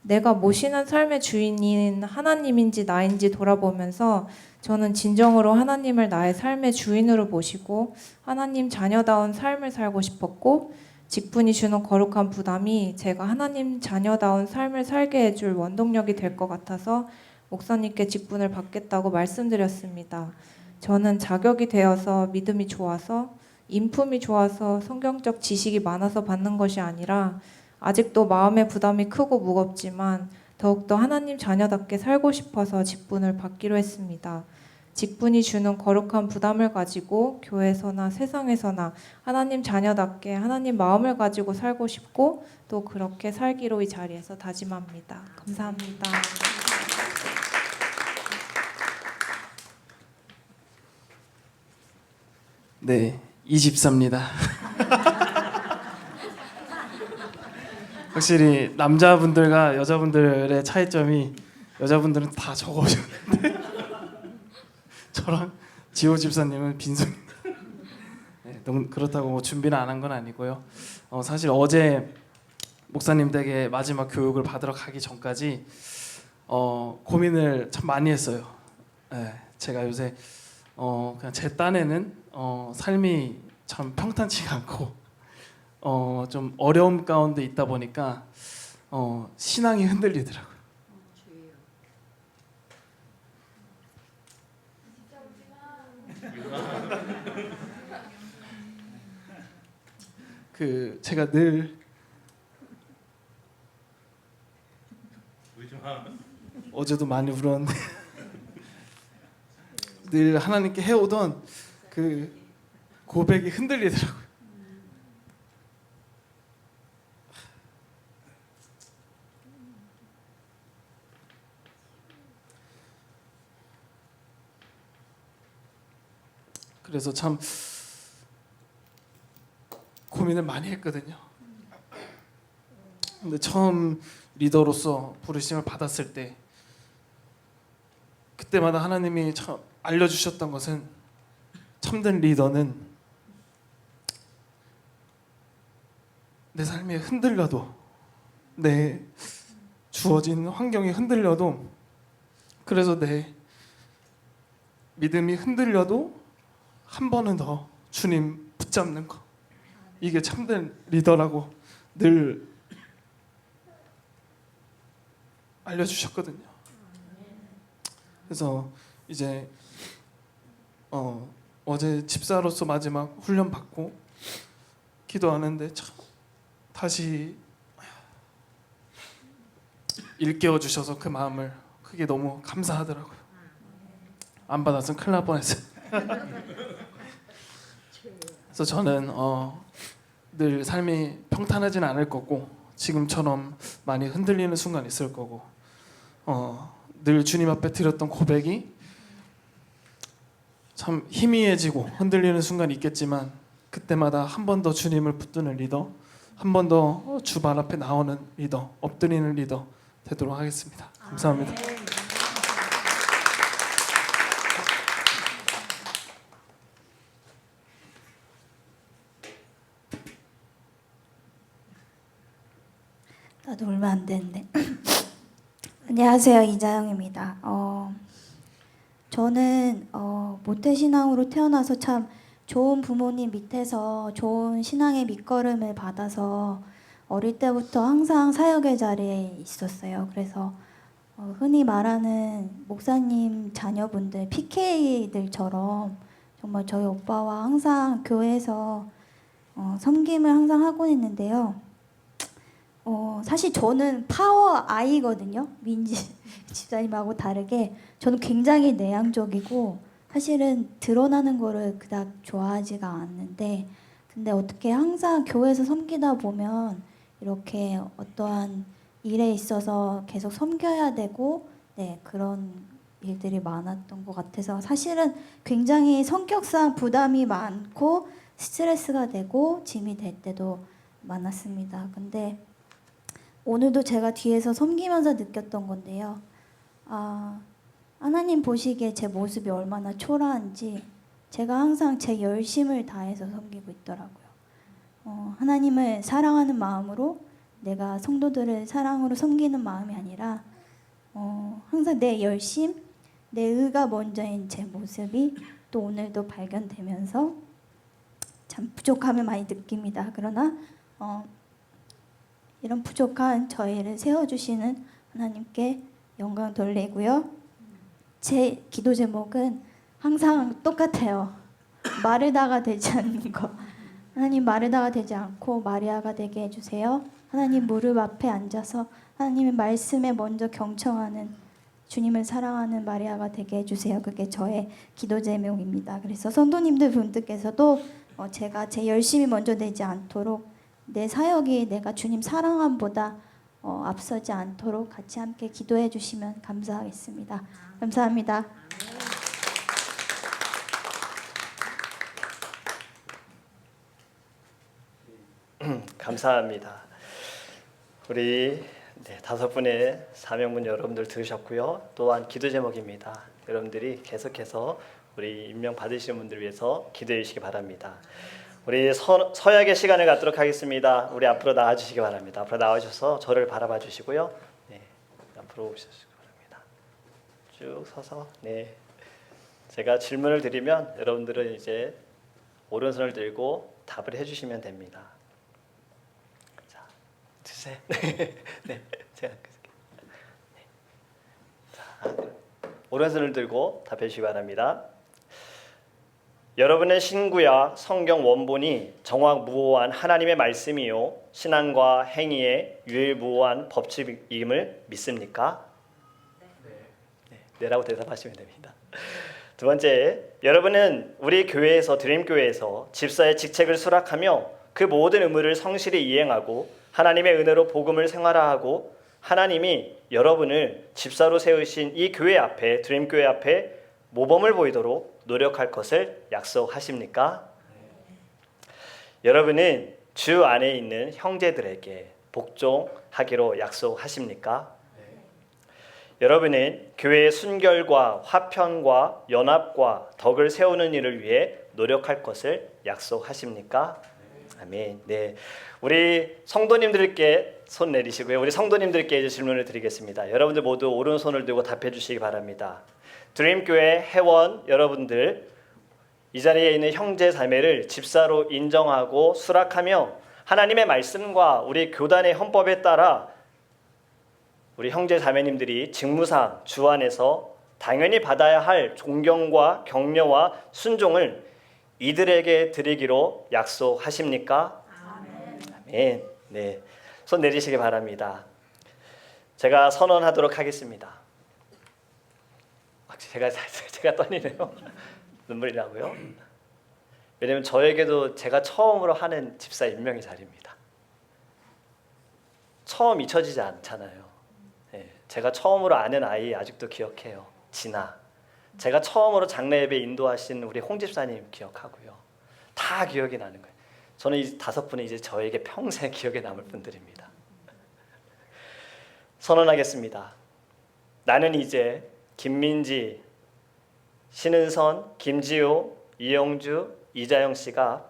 내가 모시는 삶의 주인인 하나님인지 나인지 돌아보면서 저는 진정으로 하나님을 나의 삶의 주인으로 모시고 하나님 자녀다운 삶을 살고 싶었고 직분이 주는 거룩한 부담이 제가 하나님 자녀다운 삶을 살게 해줄 원동력이 될 것 같아서 목사님께 직분을 받겠다고 말씀드렸습니다. 저는 자격이 되어서 믿음이 좋아서 인품이 좋아서 성경적 지식이 많아서 받는 것이 아니라 아직도 마음의 부담이 크고 무겁지만 더욱더 하나님 자녀답게 살고 싶어서 직분을 받기로 했습니다. 직분이 주는 거룩한 부담을 가지고 교회에서나 세상에서나 하나님 자녀답게 하나님 마음을 가지고 살고 싶고 또 그렇게 살기로 이 자리에서 다짐합니다. 감사합니다. 네, 이집사입니다. 확실히 남자분들과 여자분들의 차이점이 여자분들은 다 적어오셨는데 저랑 지호 집사님은 빈손입니다. 네, 그렇다고 뭐 준비를 안 한 건 아니고요. 사실 어제 목사님 댁에 마지막 교육을 받으러 가기 전까지 고민을 참 많이 했어요. 네, 제가 요새 그냥 제 딴에는 삶이 참 평탄치가 않고 좀 어려움 가운데 있다 보니까 신앙이 흔들리더라고요. 제가 늘 어제도 많이 울었는데 늘 하나님께 해오던 그 고백이 흔들리더라고요. 그래서 참 고민을 많이 했거든요. 근데 처음 리더로서 부르심을 받았을 때 그때마다 하나님이 참 알려주셨던 것은 참된 리더는 내 삶이 흔들려도 내 주어진 환경이 흔들려도 그래서 내 믿음이 흔들려도 한 번은 더 주님 붙잡는 거 이게 참된 리더라고 늘 알려주셨거든요. 그래서 이제 어제 집사로서 마지막 훈련 받고 기도하는데 참 다시 일깨워 주셔서 그 마음을 그게 너무 감사하더라고요. 안 받았으면 큰일 날 뻔했어요. 그래서 저는 늘 삶이 평탄하진 않을 거고 지금처럼 많이 흔들리는 순간 있을 거고 늘 주님 앞에 드렸던 고백이 참 희미해지고 흔들리는 순간이 있겠지만 그때마다 한 번 더 주님을 붙드는 리더, 한 번 더 주 발 앞에 나오는 리더, 엎드리는 리더 되도록 하겠습니다. 감사합니다. 나도 얼마 안 됐는데. 안녕하세요, 이자영입니다. 저는 모태신앙으로 태어나서 참 좋은 부모님 밑에서 좋은 신앙의 밑거름을 받아서 어릴 때부터 항상 사역의 자리에 있었어요. 그래서 흔히 말하는 목사님 자녀분들, PK들처럼 정말 저희 오빠와 항상 교회에서 섬김을 항상 하고 있는데요. 사실 저는 파워 아이거든요. 민지 집사님하고 다르게 저는 굉장히 내향적이고 사실은 드러나는 거를 그닥 좋아하지가 않는데, 근데 어떻게 항상 교회에서 섬기다 보면 이렇게 어떠한 일에 있어서 계속 섬겨야 되고, 네, 그런 일들이 많았던 것 같아서 사실은 굉장히 성격상 부담이 많고 스트레스가 되고 짐이 될 때도 많았습니다. 근데 오늘도 제가 뒤에서 섬기면서 느꼈던 건데요. 하나님 보시기에 제 모습이 얼마나 초라한지 제가 항상 제 열심을 다해서 섬기고 있더라고요. 하나님을 사랑하는 마음으로, 내가 성도들을 사랑으로 섬기는 마음이 아니라 항상 내 열심, 내 의가 먼저인 제 모습이 또 오늘도 발견되면서 참 부족함을 많이 느낍니다. 그러나 이런 부족한 저희를 세워주시는 하나님께 영광 돌리고요. 제 기도 제목은 항상 똑같아요. 마르다가 되지 않는 거. 하나님, 마르다가 되지 않고 마리아가 되게 해주세요. 하나님 무릎 앞에 앉아서 하나님의 말씀에 먼저 경청하는, 주님을 사랑하는 마리아가 되게 해주세요. 그게 저의 기도 제목입니다. 그래서 성도님들 분들께서도 제가 제 열심이 먼저 되지 않도록, 내 사역이 내가 주님 사랑함보다 앞서지 않도록 같이 함께 기도해 주시면 감사하겠습니다. 감사합니다. 감사합니다. 우리 5분의 사명문 여러분들 들으셨고요. 또한 기도 제목입니다. 여러분들이 계속해서 우리 임명 받으시는 분들 위해서 기도해 주시기 바랍니다. 우리 서약의 시간을 갖도록 하겠습니다. 우리 앞으로 나와 주시기 바랍니다. 앞으로 나와주셔서 저를 바라봐 주시고요. 네, 앞으로 오시기 바랍니다. 쭉 서서, 네, 제가 질문을 드리면 여러분들은 이제 오른손을 들고 답을 해주시면 됩니다. 자, 주세요. 네, 제가 네. 자, 오른손을 들고 답해 주시기 바랍니다. 여러분의 신구약 성경 원본이 정확무오한 하나님의 말씀이요 신앙과 행위의 유일무오한 법칙임을 믿습니까? 네. 네라고 대답하시면 됩니다. 두 번째, 여러분은 우리 교회에서, 드림교회에서 집사의 직책을 수락하며 그 모든 의무를 성실히 이행하고 하나님의 은혜로 복음을 생활화하고 하나님이 여러분을 집사로 세우신 이 교회 앞에, 드림교회 앞에 모범을 보이도록 노력할 것을 약속하십니까? 여러분은 주 안에 있는 형제들에게 복종하기로 약속하십니까? 여러분은 교회의 순결과 화평과 연합과 덕을 세우는 일을 위해 노력할 것을 약속하십니까? 아멘. 네, 우리 성도님들께 손 내리시고요. 우리 성도님들께 이제 질문을 드리겠습니다. 여러분들 모두 오른손을 들고 답해 주시기 바랍니다. 드림교회 회원 여러분들, 이 자리에 있는 형제 자매를 집사로 인정하고 수락하며 하나님의 말씀과 우리 교단의 헌법에 따라 우리 형제 자매님들이 직무상 주 안에서 당연히 받아야 할 존경과 격려와 순종을 이들에게 드리기로 약속하십니까? 아멘. 네, 손 내리시기 바랍니다. 제가 선언하도록 하겠습니다. 제가 떨리네요. 눈물이 나고요. 왜냐면 저에게도 제가 처음으로 하는 집사 임명의 자리입니다. 처음 잊혀지지 않잖아요. 네, 제가 처음으로 아는 아이 아직도 기억해요. 진아. 제가 처음으로 장례 예배 인도하신 우리 홍 집사님 기억하고요. 다 기억이 나는 거예요. 저는 이 5분이 이제 저에게 평생 기억에 남을 분들입니다. 선언하겠습니다. 나는 이제 김민지, 신은선, 김지호, 이영주, 이자영 씨가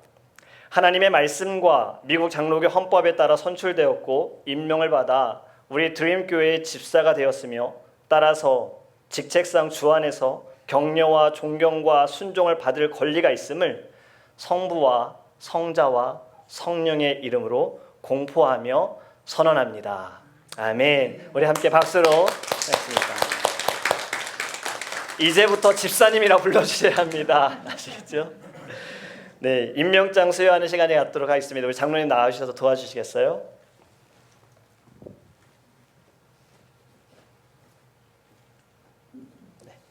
하나님의 말씀과 미국 장로교 헌법에 따라 선출되었고 임명을 받아 우리 드림교회의 집사가 되었으며, 따라서 직책상 주 안에서 격려와 존경과 순종을 받을 권리가 있음을 성부와 성자와 성령의 이름으로 공포하며 선언합니다. 아멘. 우리 함께 박수로 하겠습니다. 이제부터 집사님이라 불러주셔야 합니다. 아시겠죠? 네, 임명장 수여하는 시간이 갖도록 하겠습니다. 우리 장로님 나와주셔서 도와주시겠어요?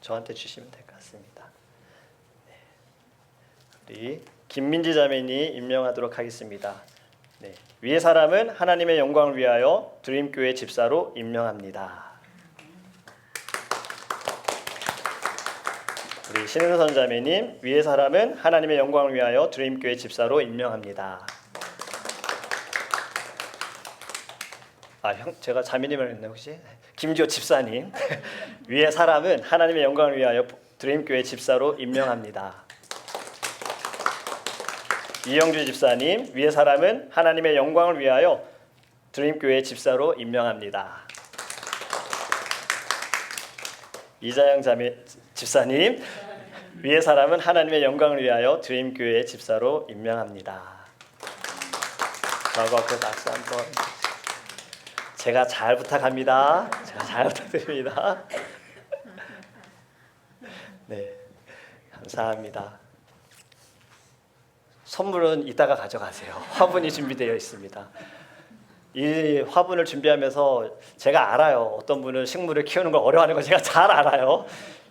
저한테 주시면 될 것 같습니다. 네. 우리 김민지 자매님 임명하도록 하겠습니다. 네. 위의 사람은 하나님의 영광을 위하여 드림교회 집사로 임명합니다. 우리 신은선 자매님 위의 사람은 하나님의 영광을 위하여 드림교회 집사로 임명합니다. 제가 자매님을 했네 혹시? 김지호 집사님 위의 사람은 하나님의 영광을 위하여 드림교회 집사로 임명합니다. 이영주 집사님 위의 사람은 하나님의 영광을 위하여 드림교회 집사로 임명합니다. 이자영 자매 집사님 위의 사람은 하나님의 영광을 위하여 드림교회 집사로 임명합니다. 라고 앞에 박수 한번. 제가 잘 부탁합니다. 제가 잘 부탁드립니다. 네, 감사합니다. 선물은 이따가 가져가세요. 화분이 준비되어 있습니다. 이 화분을 준비하면서 제가 알아요. 어떤 분은 식물을 키우는 걸 어려워하는 걸 제가 잘 알아요.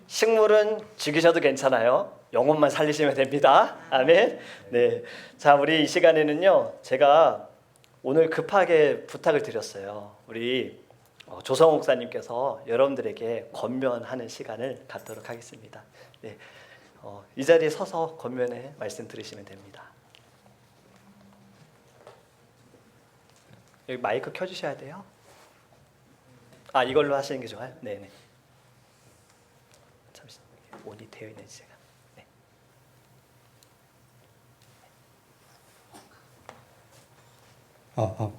식물은 죽이셔도 괜찮아요. 영혼만 살리시면 됩니다. 아멘. 네, 자 우리 이 시간에는요. 제가 오늘 급하게 부탁을 드렸어요. 우리 조성 목사님께서 여러분들에게 권면하는 시간을 갖도록 하겠습니다. 네, 이 자리에 서서 권면의 말씀 들으시면 됩니다. 여기 마이크 켜주셔야 돼요. 이걸로 하시는 게 좋아요. 네네. 잠시 온이 되어 있는지 제가. 네.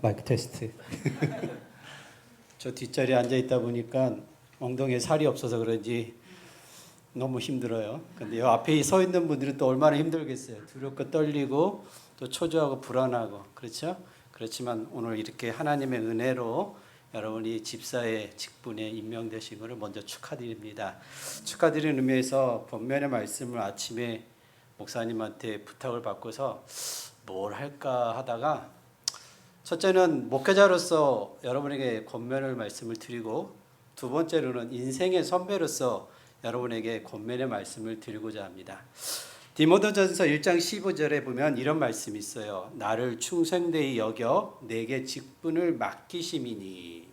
마이크 테스트. 저 뒷자리에 앉아 있다 보니까 엉덩이에 살이 없어서 그런지 너무 힘들어요. 근데 요 앞에 서 있는 분들은 또 얼마나 힘들겠어요. 두렵고 떨리고 또 초조하고 불안하고 그렇죠? 그렇지만 오늘 이렇게 하나님의 은혜로 여러분이 집사의 직분에 임명되신 것을 먼저 축하드립니다. 축하드리는 의미에서 본면의 말씀을 아침에 목사님한테 부탁을 받고서 뭘 할까 하다가 첫째는 목회자로서 여러분에게 권면의 말씀을 드리고 두 번째로는 인생의 선배로서 여러분에게 권면의 말씀을 드리고자 합니다. 디모데전서 1장 15절에 보면 이런 말씀이 있어요. 나를 충성되이 여겨 내게 직분을 맡기심이니.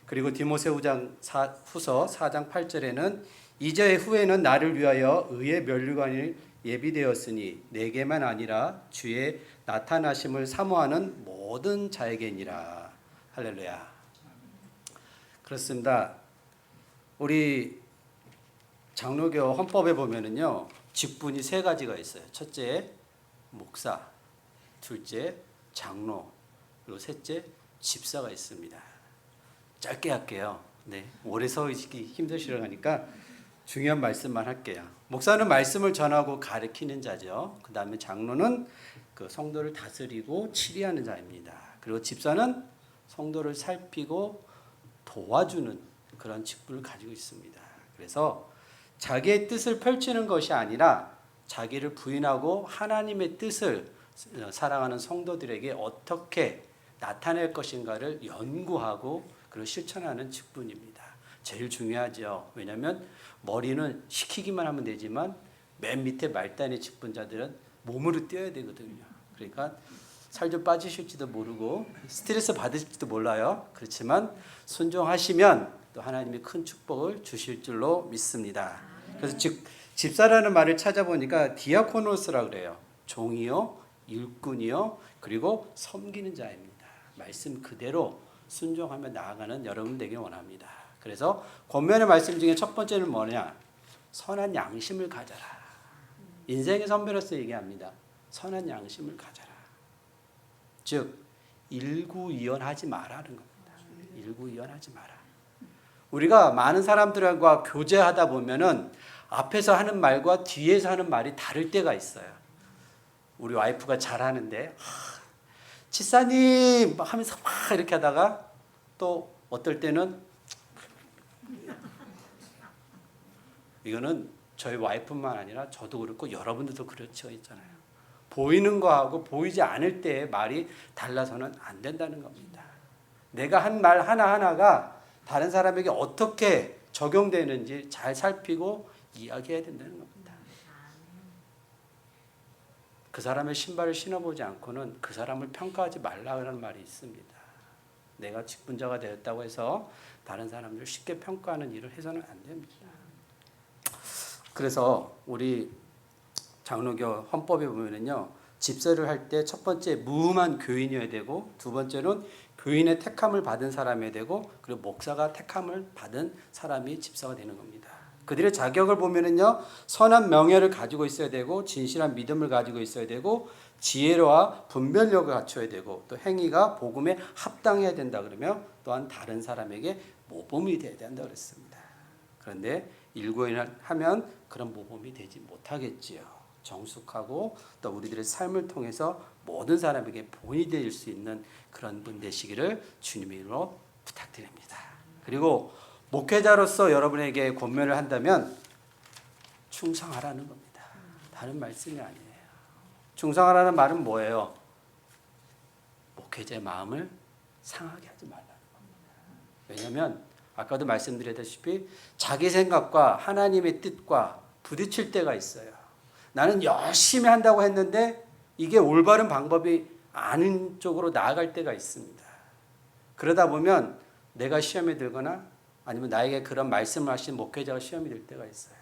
그리고 디모세후서 4장 8절에는 이제 후에는 나를 위하여 의의 면류관이 예비되었으니 내게만 아니라 주의 나타나심을 사모하는 모든 자에게니라. 할렐루야. 그렇습니다. 우리 장로교 헌법에 보면은요. 직분이 세 가지가 있어요. 첫째, 목사. 둘째, 장로. 그리고 셋째, 집사가 있습니다. 짧게 할게요. 네, 오래 서 있기 힘드시려니까 중요한 말씀만 할게요. 목사는 말씀을 전하고 가르치는 자죠. 그 다음에 장로는 그 성도를 다스리고 치리하는 자입니다. 그리고 집사는 성도를 살피고 도와주는 그런 직분을 가지고 있습니다. 그래서 자기의 뜻을 펼치는 것이 아니라 자기를 부인하고 하나님의 뜻을 사랑하는 성도들에게 어떻게 나타낼 것인가를 연구하고 그리고 실천하는 직분입니다. 제일 중요하죠. 왜냐하면 머리는 시키기만 하면 되지만 맨 밑에 말단의 직분자들은 몸으로 뛰어야 되거든요. 그러니까 살 좀 빠지실지도 모르고 스트레스 받으실지도 몰라요. 그렇지만 순종하시면 또 하나님이 큰 축복을 주실 줄로 믿습니다. 그래서 집사라는 말을 찾아보니까 디아코노스라 그래요. 종이요, 일꾼이요, 그리고 섬기는 자입니다. 말씀 그대로 순종하며 나아가는 여러분 되길 원합니다. 그래서 권면의 말씀 중에 첫 번째는 뭐냐? 선한 양심을 가져라. 인생의 선배로서 얘기합니다. 선한 양심을 가져라. 즉 일구이연하지 마라는 겁니다. 일구이연하지 마라. 우리가 많은 사람들과 교제하다 보면은 앞에서 하는 말과 뒤에서 하는 말이 다를 때가 있어요. 우리 와이프가 잘하는데 지사님 하면서 막 이렇게 하다가 또 어떨 때는 이거는 저희 와이프뿐만 아니라 저도 그렇고 여러분들도 그렇죠 있잖아요. 보이는 거하고 보이지 않을 때의 말이 달라서는 안 된다는 겁니다. 내가 한 말 하나하나가 다른 사람에게 어떻게 적용되는지 잘 살피고 이야기해야 된다는 겁니다. 그 사람의 신발을 신어보지 않고는 그 사람을 평가하지 말라는 말이 있습니다. 내가 직분자가 되었다고 해서 다른 사람들을 쉽게 평가하는 일을 해서는 안 됩니다. 그래서 우리 장로교 헌법에 보면은요, 집사를 할 때 첫 번째 무음한 교인이어야 되고, 두 번째는 교인의 택함을 받은 사람이어야 되고, 그리고 목사가 택함을 받은 사람이 집사가 되는 겁니다. 그들의 자격을 보면은요, 선한 명예를 가지고 있어야 되고, 진실한 믿음을 가지고 있어야 되고, 지혜와 분별력을 갖춰야 되고, 또 행위가 복음에 합당해야 된다 그러면 또한 다른 사람에게 모범이 되어야 된다 그랬습니다. 그런데 일구인을 하면 그런 모범이 되지 못하겠지요. 정숙하고 또 우리들의 삶을 통해서 모든 사람에게 본이 될 수 있는 그런 분 되시기를 주님의 이름으로 부탁드립니다. 그리고 목회자로서 여러분에게 권면을 한다면 충성하라는 겁니다. 다른 말씀이 아니에요. 충성하라는 말은 뭐예요? 목회자의 마음을 상하게 하지 말라는 겁니다. 왜냐하면 아까도 말씀드렸다시피 자기 생각과 하나님의 뜻과 부딪힐 때가 있어요. 나는 열심히 한다고 했는데 이게 올바른 방법이 아닌 쪽으로 나아갈 때가 있습니다. 그러다 보면 내가 시험에 들거나 아니면 나에게 그런 말씀을 하신 목회자가 시험이 될 때가 있어요.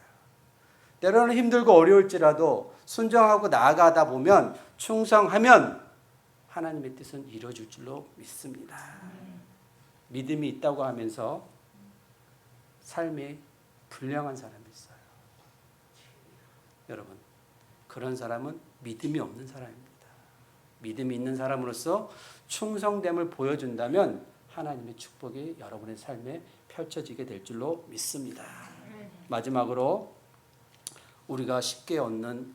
때로는 힘들고 어려울지라도 순종하고 나아가다 보면 충성하면 하나님의 뜻은 이루어질 줄로 믿습니다. 믿음이 있다고 하면서 삶이 불량한 사람이 있어요. 여러분, 그런 사람은 믿음이 없는 사람입니다. 믿음이 있는 사람으로서 충성됨을 보여준다면 하나님의 축복이 여러분의 삶에 펼쳐지게 될 줄로 믿습니다. 마지막으로 우리가 쉽게 얻는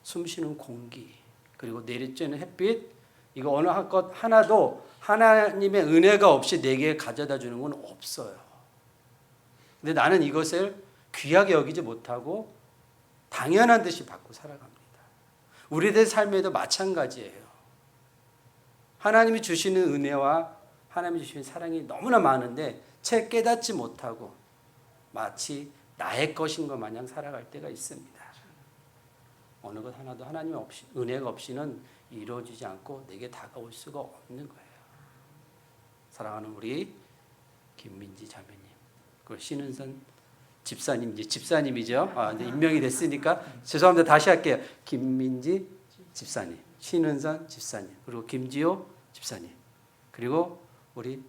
숨쉬는 공기, 그리고 내리쬐는 햇빛, 이거 어느 것 하나도 하나님의 은혜가 없이 내게 가져다 주는 건 없어요. 근데 나는 이것을 귀하게 여기지 못하고 당연한 듯이 받고 살아갑니다. 우리들 삶에도 마찬가지예요. 하나님이 주시는 은혜와 하나님이 주시는 사랑이 너무나 많은데 채 깨닫지 못하고 마치 나의 것인 것 마냥 살아갈 때가 있습니다. 어느 것 하나도 하나님 없이, 은혜가 없이는 이루어지지 않고 내게 다가올 수가 없는 거예요. 사랑하는 우리 김민지 자매님, 그 신은선 집사님, 이제 집사님이죠. 이제 임명이 됐으니까 죄송합니다. 다시 할게요. 김민지 집사님, 신은선 집사님, 그리고 김지호 집사님, 그리고 우리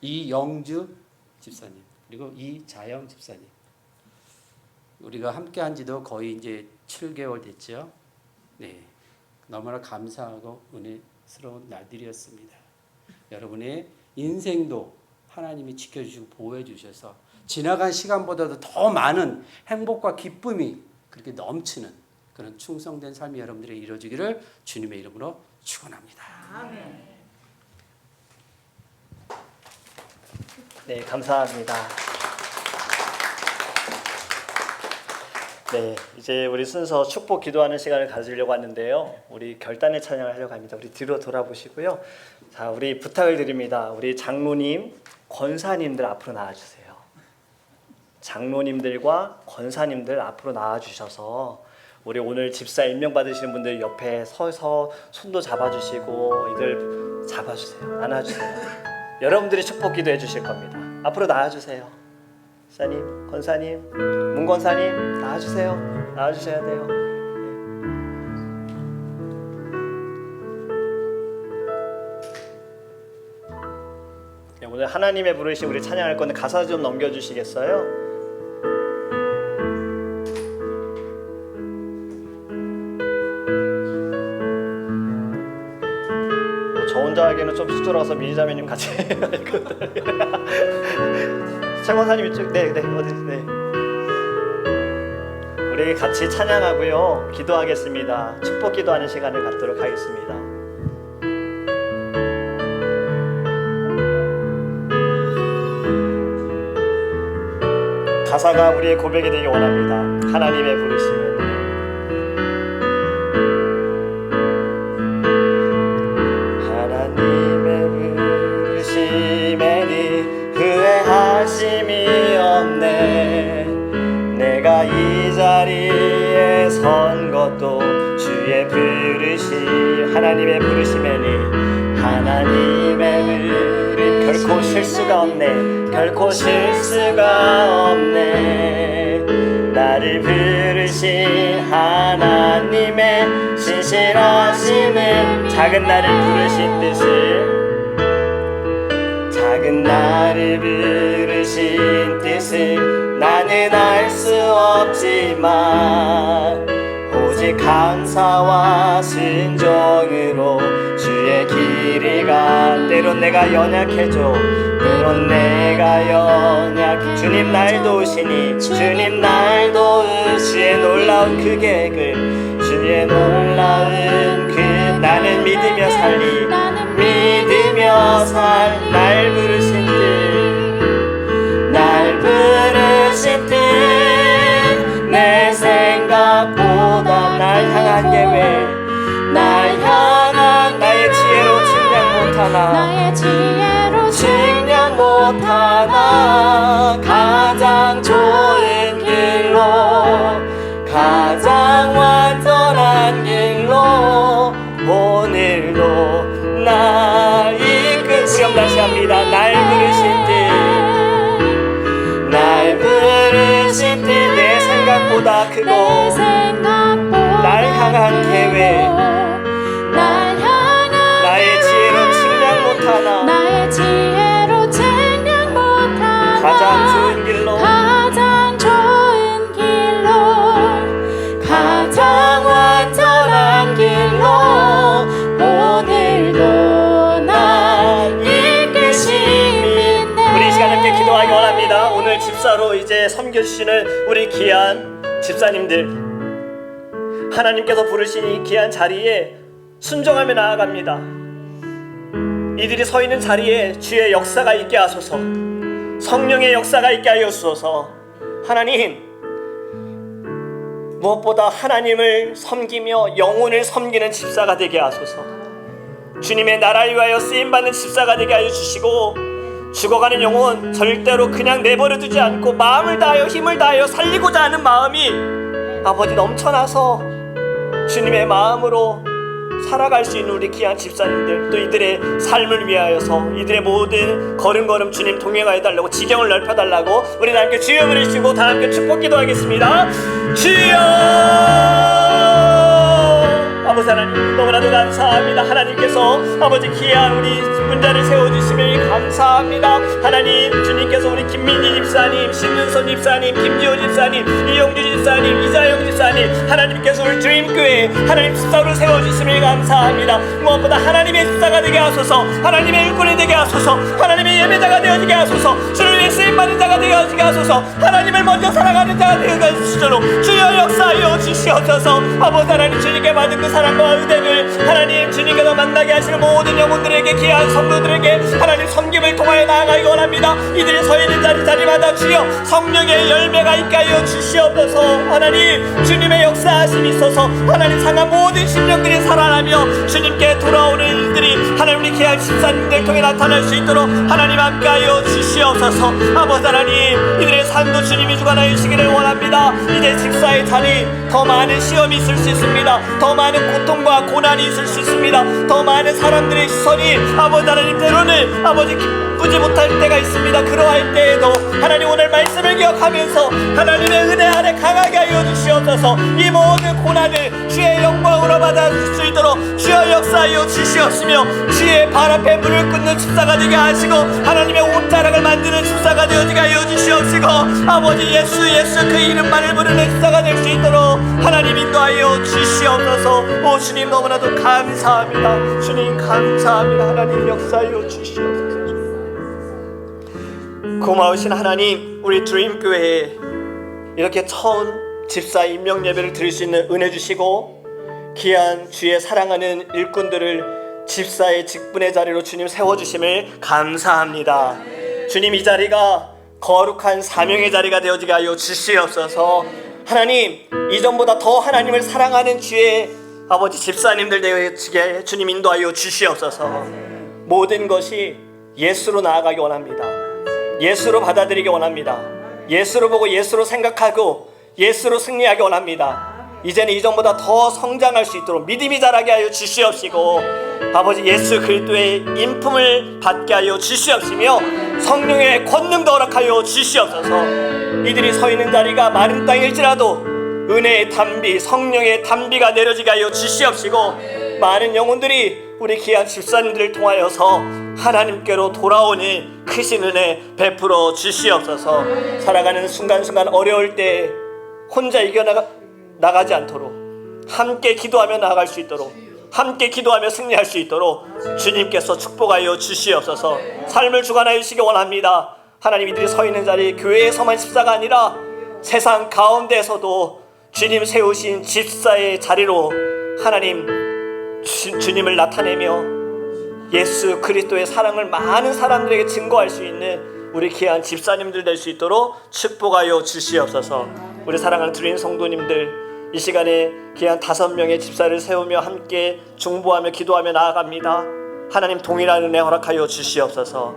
이영주 집사님, 그리고 이자영 집사님. 우리가 함께 한 지도 거의 이제 7개월 됐죠. 네, 너무나 감사하고 은혜스러운 날들이었습니다. 여러분의 인생도 하나님이 지켜주시고 보호해 주셔서 지나간 시간보다도 더 많은 행복과 기쁨이 그렇게 넘치는 그런 충성된 삶이 여러분들의 이루어지기를 주님의 이름으로 축원합니다. 네, 감사합니다. 네, 이제 우리 순서 축복 기도하는 시간을 가지려고 하는데요. 우리 결단의 찬양을 하려고 합니다. 우리 뒤로 돌아보시고요. 자, 우리 부탁을 드립니다. 우리 장로님, 권사님들 앞으로 나와주세요. 장로님들과 권사님들 앞으로 나와주셔서 우리 오늘 집사 임명 받으시는 분들 옆에 서서 손도 잡아주시고 이들 잡아주세요. 안아주세요. 여러분들이 축복 기도해 주실 겁니다. 앞으로 나와주세요. 사님, 권사님, 문권사님 나와주세요. 나와주셔야 돼요. 네, 오늘 하나님의 부르심 우리 찬양할 건데 가사 좀 넘겨주시겠어요? 저 혼자 하기에는 좀 수월해서 미니자매님 같이 최 권사님 이쪽 네 어디 네 우리 같이 찬양하고요 기도하겠습니다. 축복 기도하는 시간을 갖도록 하겠습니다. 가사가 우리의 고백이 되기 원합니다. 하나님의 부르심을 하나님의 부르심에니 후회하시 하나님의 부르심에는 하나님의 부름 결코 실수가 없네. 결코 실수가 없네. 나를 부르신 하나님의 신실하심은 작은 나를 부르신 뜻을 작은 나를 부르신 뜻을 나는 알 수 없지만 오직 감사와 순종으로 주의 길을 가. 때론 내가 연약해져. 때론 내가 연약. 주님 날 도우시니 주님 날 도우. 주의 놀라운 그 계획을 주의 놀라운 그 나는 믿으며 살리. 믿으며 살. 날 부르신 뜻 내 생각보다 날 향한 계획 날 향한 나의 지혜로 측량 못하나 나의 지혜로 측량 못하나 가장 좋은 길로 가장 완전한 길로 오늘도 날 이끌. 시험 다시 합니다. 날 부르신 뜻날 부르신 뜻 내 생각보다 크고 날 향한 계획 나의 지혜로 측량 못하나 나의 지혜로 측량 못하나 가장 좋은 길로 가장 완전한 길로 오늘도 날 이끄심이. 우리 이 시간 함께 기도하기 원합니다. 오늘 집사로 이제 섬겨주시는 우리 귀한 집사님들, 하나님께서 부르신 이 귀한 자리에 순종하며 나아갑니다. 이들이 서 있는 자리에 주의 역사가 있게 하소서. 성령의 역사가 있게 하여 주소서. 하나님, 무엇보다 하나님을 섬기며 영혼을 섬기는 집사가 되게 하소서. 주님의 나라를 위하여 쓰임받는 집사가 되게 하여 주시고, 죽어가는 영혼 절대로 그냥 내버려 두지 않고 마음을 다하여 힘을 다하여 살리고자 하는 마음이 아버지 넘쳐나서 주님의 마음으로 살아갈 수 있는 우리 귀한 집사님들, 또 이들의 삶을 위하여서 이들의 모든 걸음걸음 주님 동행하여 달라고, 지경을 넓혀달라고 우리 함께 주여 부르시고 다 함께 축복 기도하겠습니다. 주여! 아버지 하나님, 너무나도 감사합니다. 하나님께서 아버지 귀한 우리 분자를 세워주시며 감사합니다. 하나님, 주님께서 우리 김민지 집사님, 신윤선 집사님, 김지호 집사님, 이영주 집사님, 이자영 집사님, 하나님께서 우리 드림교회 하나님 집사를 세워주시며 감사합니다. 무엇보다 하나님의 집사가 되게 하소서. 하나님의 일꾼이 되게 하소서. 하나님의 예배자가 되어지게 하소서. 주를 위해 쓰임받는 자가 되어지게 하소서. 하나님을 먼저 사랑하는 자가 되어지게 하소서. 주여 역사하여 주시옵소서. 아버지 하나님, 주님께 받은 그 사랑과 은혜를 하나님 주님께서 만나게 하시는 모든 영혼들에게, 귀한 성도들에게 하나님 섬김을 통하여 나아가기 원합니다. 이들이 서 있는 자리마다 주여 성령의 열매가 있게 하여 주시옵소서. 하나님, 주님의 역사하심이 있어서 하나님 상한 모든 심령들이 살아나며 주님께 돌아오는 일들이 하나님 우리 귀한 집사님들 통해 나타날 수 있도록 하나님 함께하여 주시옵소서. 아버지 하나님, 이들의 삶도 주님이 주관하여 주시기를 원합니다. 이제 집사의 자리 더 많은 시험이 있을 수 있습니다. 더 많은 고통과 고난이 있을 수 있습니다. 더 많은 사람들의 시선이 아버지 하나님 때로는 아버지 기쁘지 못할 때가 있습니다. 그러할 때에도 하나님 오늘 말씀을 기억하면서 하나님의 은혜 아래 강하게 하여 주시옵소서. 이 모든 고난을 주의 영광으로 받아줄 수 있도록 주여 역사하여 주시옵시며, 주의 발 앞에 물을 끓는 집사가 되게 하시고 하나님의 옷자락을 만드는 집사가 되어지게 하여 주시옵시고, 아버지 예수 그 이름만을 부르는 집사가 될 수 있도록 하나님 인도하여 주시옵소서. 오 주님, 너무나도 감사합니다. 주님 감사합니다. 하나님 역사하여 주시옵소서. 고마우신 하나님, 우리 드림교회에 이렇게 처음 집사 임명 예배를 드릴 수 있는 은혜 주시고, 귀한 주의 사랑하는 일꾼들을 집사의 직분의 자리로 주님 세워주심을 감사합니다. 주님, 이 자리가 거룩한 사명의 자리가 되어지게 하여 주시옵소서. 하나님, 이전보다 더 하나님을 사랑하는 주의 아버지 집사님들 되어지게 주님 인도하여 주시옵소서. 모든 것이 예수로 나아가기 원합니다. 예수로 받아들이기 원합니다. 예수로 보고 예수로 생각하고 예수로 승리하기 원합니다. 이제는 이전보다 더 성장할 수 있도록 믿음이 자라게 하여 주시옵시고, 아버지 예수 그리스도의 인품을 받게 하여 주시옵시며 성령의 권능도 허락하여 주시옵소서. 이들이 서 있는 자리가 마른 땅일지라도 은혜의 담비, 성령의 담비가 내려지게 하여 주시옵시고, 많은 영혼들이 우리 귀한 집사님들을 통하여서 하나님께로 돌아오니 크신 은혜 베풀어 주시옵소서. 살아가는 순간순간 어려울 때 혼자 이겨나가지 않도록 함께 기도하며 나아갈 수 있도록, 함께 기도하며 승리할 수 있도록 주님께서 축복하여 주시옵소서. 삶을 주관하여 주시기 원합니다. 하나님, 이들이 서 있는 자리 교회에서만 집사가 아니라 세상 가운데서도 주님 세우신 집사의 자리로 하나님 주님을 나타내며 예수 그리스도의 사랑을 많은 사람들에게 증거할 수 있는 우리 귀한 집사님들 될 수 있도록 축복하여 주시옵소서. 우리 사랑하는 주인 성도님들, 이 시간에 귀한 5명의 집사를 세우며 함께 중보하며 기도하며 나아갑니다. 하나님 동일한 은혜 허락하여 주시옵소서.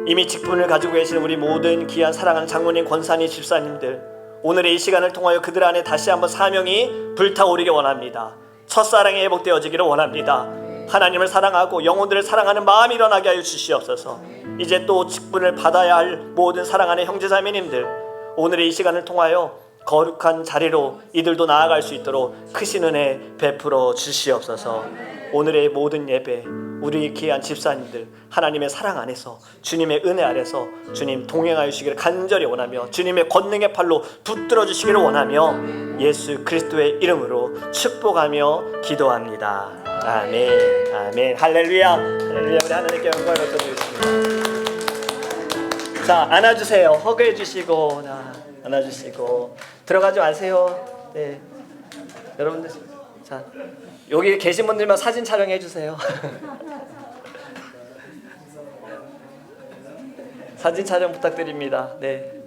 이미 직분을 가지고 계신 우리 모든 귀한 사랑하는 장로님, 권사님, 집사님들, 오늘의 이 시간을 통하여 그들 안에 다시 한번 사명이 불타오르기 원합니다. 첫사랑이 회복되어지기를 원합니다. 하나님을 사랑하고 영혼들을 사랑하는 마음이 일어나게 하여 주시옵소서. 이제 또 직분을 받아야 할 모든 사랑하는 형제자매님들, 오늘의 이 시간을 통하여 거룩한 자리로 이들도 나아갈 수 있도록 크신 은혜 베풀어 주시옵소서. 오늘의 모든 예배, 우리 귀한 집사님들 하나님의 사랑 안에서, 주님의 은혜 아래서 주님 동행하여 주시기를 간절히 원하며 주님의 권능의 팔로 붙들어 주시기를 원하며 예수 그리스도의 이름으로 축복하며 기도합니다. 아멘, 아멘, 할렐루야, 할렐루야. 우리 하나님께 영광을 돌려드리겠습니다. 자, 안아주세요. 허그해 주시고, 안아주시고 들어가지 마세요. 네, 여러분들, 자, 여기 계신 분들만 사진 촬영해 주세요. 사진 촬영 부탁드립니다. 네.